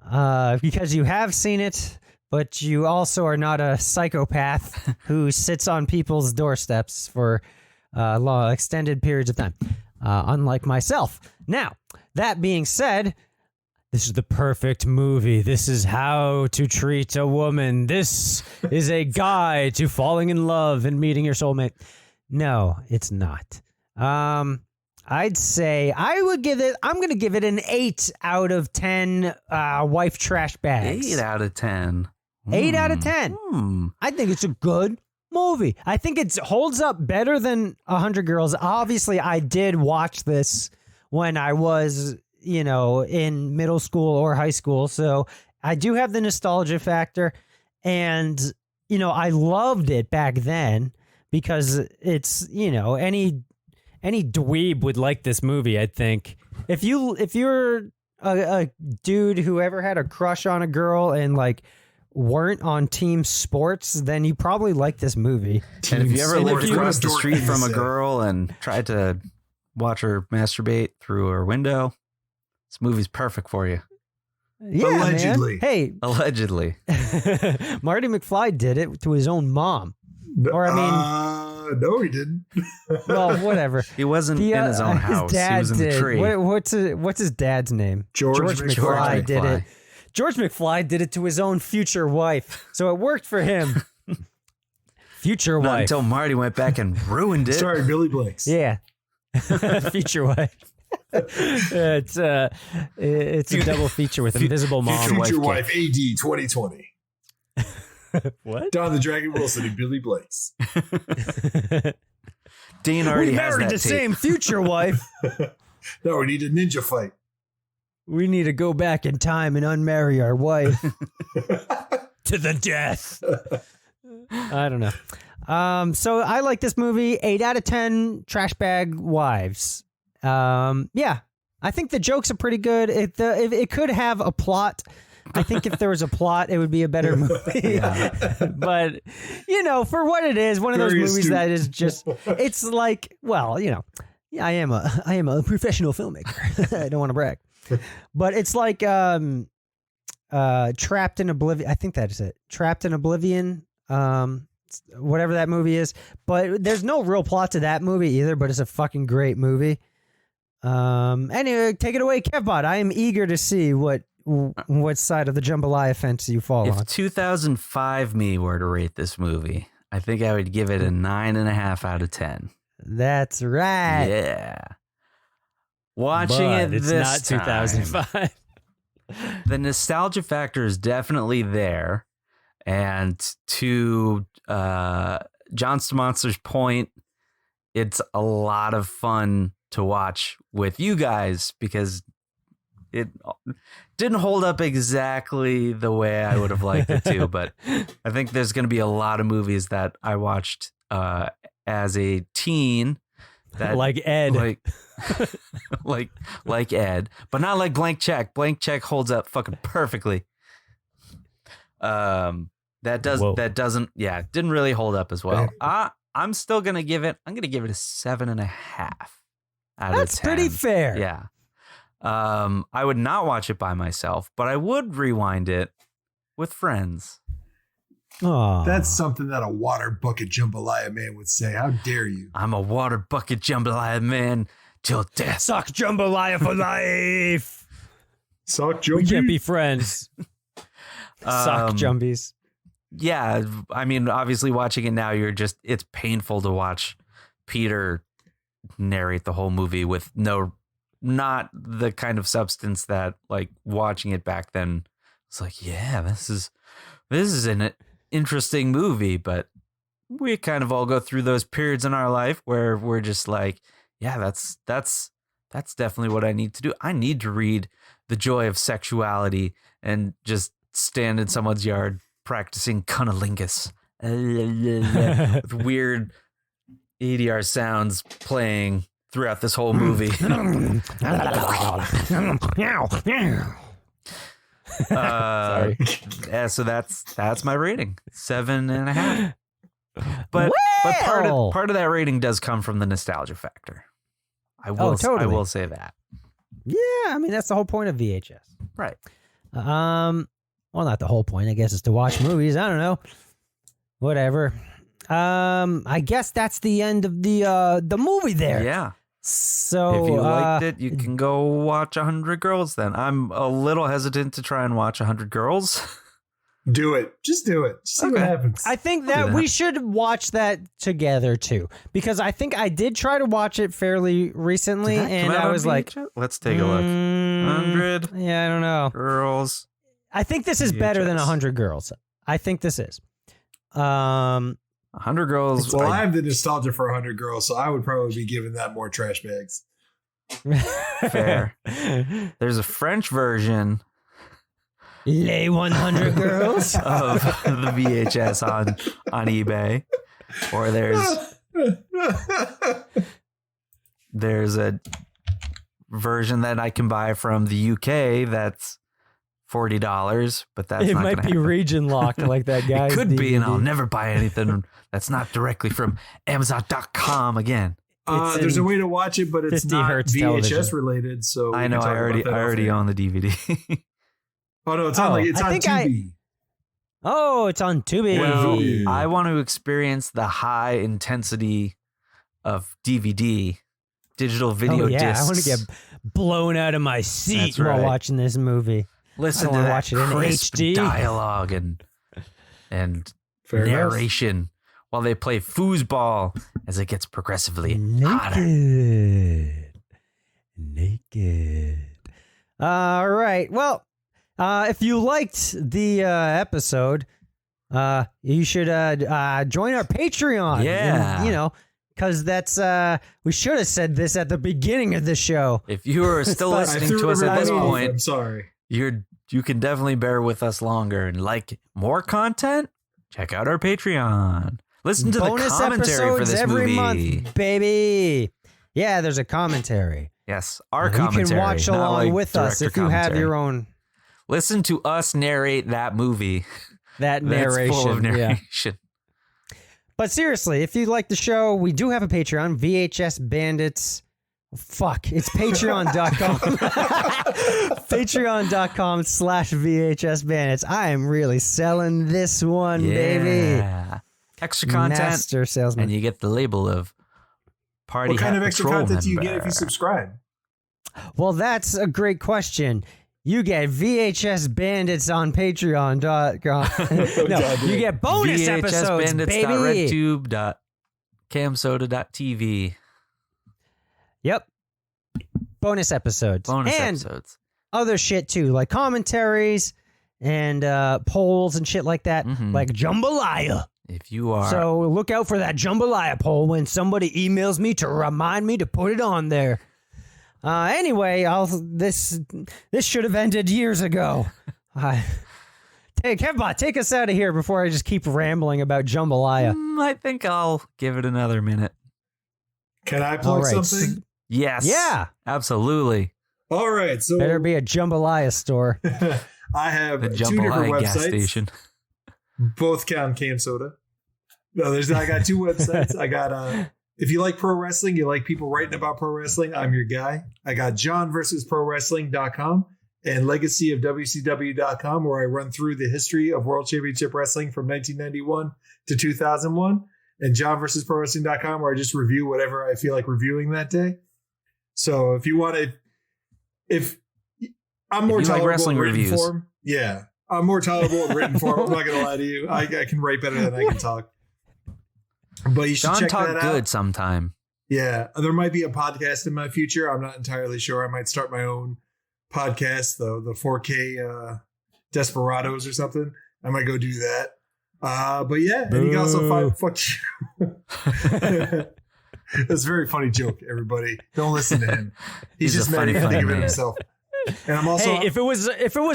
Because you have seen it, but you also are not a psychopath who sits on people's doorsteps for long extended periods of time, unlike myself. Now, that being said, this is the perfect movie. This is how to treat a woman. This is a guide to falling in love and meeting your soulmate. No, it's not. I'd say I'm going to give it an 8 out of 10 wife trash bags. 8 out of 10. 8 out of 10. I think it's a good movie. I think it holds up better than 100 Girls. Obviously, I did watch this when I was, in middle school or high school. So I do have the nostalgia factor. And, I loved it back then because it's, any dweeb would like this movie, I think. If you're a dude who ever had a crush on a girl and weren't on team sports, then you probably like this movie. And if you ever lived across the street from a girl and tried to watch her masturbate through her window, this movie's perfect for you. Yeah, allegedly. Man. Hey, allegedly. Marty McFly did it to his own mom. Or no, he didn't. Well, whatever. He wasn't in his own house. He was in the tree. What's his dad's name? George McFly did it. George McFly did it to his own future wife, so it worked for him. Future wife. Until Marty went back and ruined it. Sorry, Billy Blanks. Yeah. Future wife. It's a double feature with Invisible Mom. Future wife AD 2020. What? Don the Dragon Wilson and Billy Blanks. Dean already has that the same future wife. No, we need a ninja fight. We need to go back in time and unmarry our wife to the death. I don't know. So I like this movie. 8 out of 10 trash bag wives. Yeah, I think the jokes are pretty good. It could have a plot. I think if there was a plot, it would be a better movie. But, for what it is, one of those movies that is just, it's like, well, I am a professional filmmaker. I don't want to brag. But it's like Trapped in Oblivion. I think that's it. Trapped in Oblivion. Whatever that movie is. But there's no real plot to that movie either, but it's a fucking great movie. Anyway, take it away, Kevbot. I am eager to see what side of the jambalaya fence you fall on. If 2005 me were to rate this movie, I think I would give it a 9.5 out of 10. That's right. Yeah. Watching But it it's this not time, 2005. the nostalgia factor is definitely there. And to Jonster Monster's point, it's a lot of fun to watch with you guys because it didn't hold up exactly the way I would have liked it to. But I think there's going to be a lot of movies that I watched as a teen. That, like Ed. like Ed, but not like Blank Check. Blank Check holds up fucking perfectly. Didn't really hold up as well. I'm still gonna give it. I'm gonna give it a 7.5 out of 10. That's pretty fair. Yeah. I would not watch it by myself, but I would rewind it with friends. Aw. That's something that a water bucket jambalaya man would say. How dare you? I'm a water bucket jambalaya man till death. Suck jambalaya for life. Suck We Jumby. can't be friends. Suck jumbies. Yeah, I mean, obviously watching it now, it's painful to watch Peter narrate the whole movie with not the kind of substance that like watching it back then. It's like, yeah, this is an interesting movie, but we kind of all go through those periods in our life where we're just like, yeah, that's definitely what I need to do. I need to read The Joy of Sexuality and just stand in someone's yard practicing cunnilingus with weird ADR sounds playing throughout this whole movie. Sorry. Yeah, so that's my rating, 7.5. But part of that rating does come from the nostalgia factor. I will say that. Yeah, I mean that's the whole point of VHS. Right. Well, not the whole point. I guess is to watch movies. I don't know. Whatever. I guess that's the end of the movie there. Yeah. So if you liked it, you can go watch 100 Girls then. I'm a little hesitant to try and watch 100 Girls. Do it. Just do it. Just see what happens. I think that we should watch that together too, because I think I did try to watch it fairly recently, and I was like, let's take a look. 100 Yeah, I don't know. Girls. I think this is better than 100 Girls. I think this is. 100 Girls. Well, I have the nostalgia for 100 Girls, so I would probably be giving that more trash bags. Fair. There's a French version. Les 100 Girls of the VHS on eBay, or there's a version that I can buy from the UK that's $40, but that's it not might be happen. region locked like that guy. It could be, and I'll never buy anything that's not directly from Amazon.com again. There's a way to watch it, but it's 50 not hertz VHS television. related. So I know I already own the DVD. Oh no, it's on Tubi. Oh, it's on Tubi. Well, I want to experience the high intensity of DVD, digital video discs. I want to get blown out of my seat while watching this movie. Listen to that watch it in crisp HD dialogue and Fair narration enough. while they play foosball as it gets progressively hotter. Naked. All right. Well, if you liked the episode, you should join our Patreon. Yeah. And, because that's we should have said this at the beginning of the show. If you are still listening to us at this point, I'm sorry. You can definitely bear with us longer and like more content. Check out our Patreon. Listen to Bonus the commentary for episodes this every movie. month, baby. Yeah, there's a commentary. Yes, our You commentary. can watch not along like with us director if you have commentary. your own. Listen to us narrate that movie. That That's narration. full of Yeah. narration. But seriously, if you like the show, we do have a Patreon, VHS Bandits. Fuck, it's patreon.com. Patreon.com/VHS Bandits. I am really selling this one, baby. Extra content. Master salesman. And you get the label of Party What kind Hat of extra Patrol content do you member. get if you subscribe? Well, that's a great question. You get VHS Bandits on Patreon.com. No, you get bonus episodes, baby. VHSbandits.redtube.camsoda.tv. Yep. Bonus episodes. Bonus and episodes. other shit too, like commentaries and polls and shit like that, like jambalaya. If you are. So look out for that jambalaya poll when somebody emails me to remind me to put it on there. Anyway, this should have ended years ago. Kevbot, take us out of here before I just keep rambling about jambalaya. I think I'll give it another minute. Can I plug something? Yes. Yeah. Absolutely. All right. So better be a jambalaya store. I have The two different jambalaya websites. gas station. Both count Cam Soda. No, I got two websites. I got if you like pro wrestling, you like people writing about pro wrestling, I'm your guy. I got johnversusprowrestling.com and legacyofwcw.com, where I run through the history of World Championship Wrestling from 1991 to 2001, and johnversusprowrestling.com, where I just review whatever I feel like reviewing that day. So if you want to, if I'm more tolerable like wrestling in written reviews. form, yeah, I'm more tolerable in written form. I'm not going to lie to you. I can write better than I can talk. But you should Sean check talk that good out. sometime. Yeah, there might be a podcast in my future. I'm not entirely sure. I might start my own podcast, though, the 4K Desperados or something. I might go do that. But yeah, and you can also find fuck you. That's a very funny joke, everybody. Don't listen to him. He's just mad he can think of it man. himself. And I'm also Hey, if it was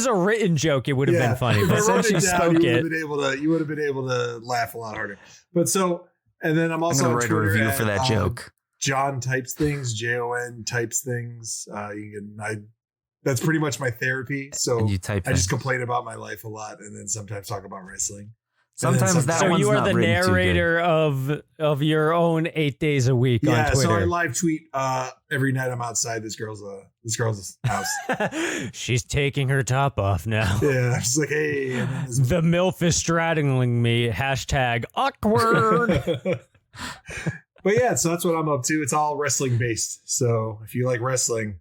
a written joke, it would have been funny. If But I wrote since you it down, spoke it, you would have been able to laugh a lot harder. But so, and then I'm also I'm on going to write a Twitter review for at, that joke. John types things, JON types things. That's pretty much my therapy. So And you type I just things. complain about my life a lot, and then sometimes talk about wrestling. Sometimes that so one's you are not the written too good. narrator of your own 8 days a week on Yeah, Twitter. so I live tweet every night I'm outside this girl's house. She's taking her top off now. Yeah, she's like, hey. And then this- The MILF is straddling me. #awkward. But yeah, so that's what I'm up to. It's all wrestling based. So if you like wrestling,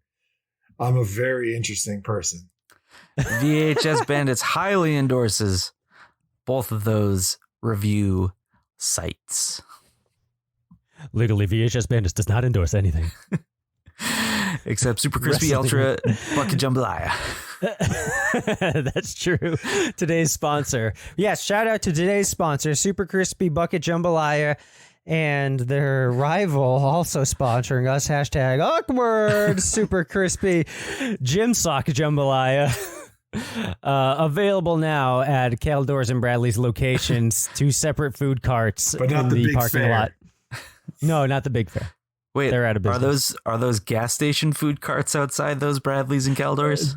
I'm a very interesting person. VHS Bandits highly endorses both of those review sites. Legally, VHS Bandits does not endorse anything. Except Super Crispy Wrestling. Ultra Bucket Jambalaya. That's true. Today's sponsor. Yes, shout out to today's sponsor, Super Crispy Bucket Jambalaya, and their rival also sponsoring us, #awkward Super Crispy Gym Sock Jambalaya. Available now at Caldors and Bradley's locations, 2 separate food carts But not in the the big parking fair. lot. No, not the big fair. Wait, They're out of business. Are those gas station food carts outside those Bradleys and Caldors?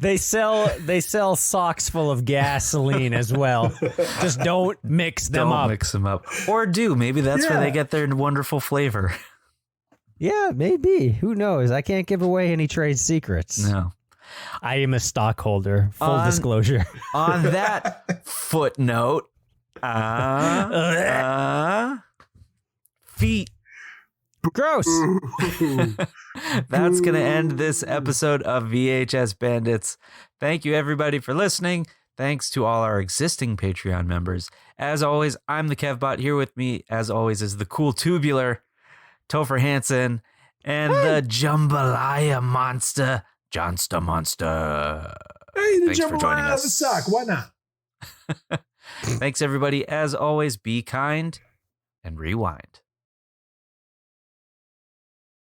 they sell socks full of gasoline as well. Just don't mix them Don't up. mix them up. Or do. Maybe that's where they get their wonderful flavor. Yeah, maybe. Who knows? I can't give away any trade secrets. No. I am a stockholder. Full disclosure. On that footnote, feet. Gross. That's going to end this episode of VHS Bandits. Thank you, everybody, for listening. Thanks to all our existing Patreon members. As always, I'm the Kevbot. Here with me, as always, is the cool tubular Topher Hansen and the jambalaya monster, Jonster Monster. Hey, the Thanks for joining jambalaya of the us. sock. Why not? Thanks, everybody. As always, be kind and rewind.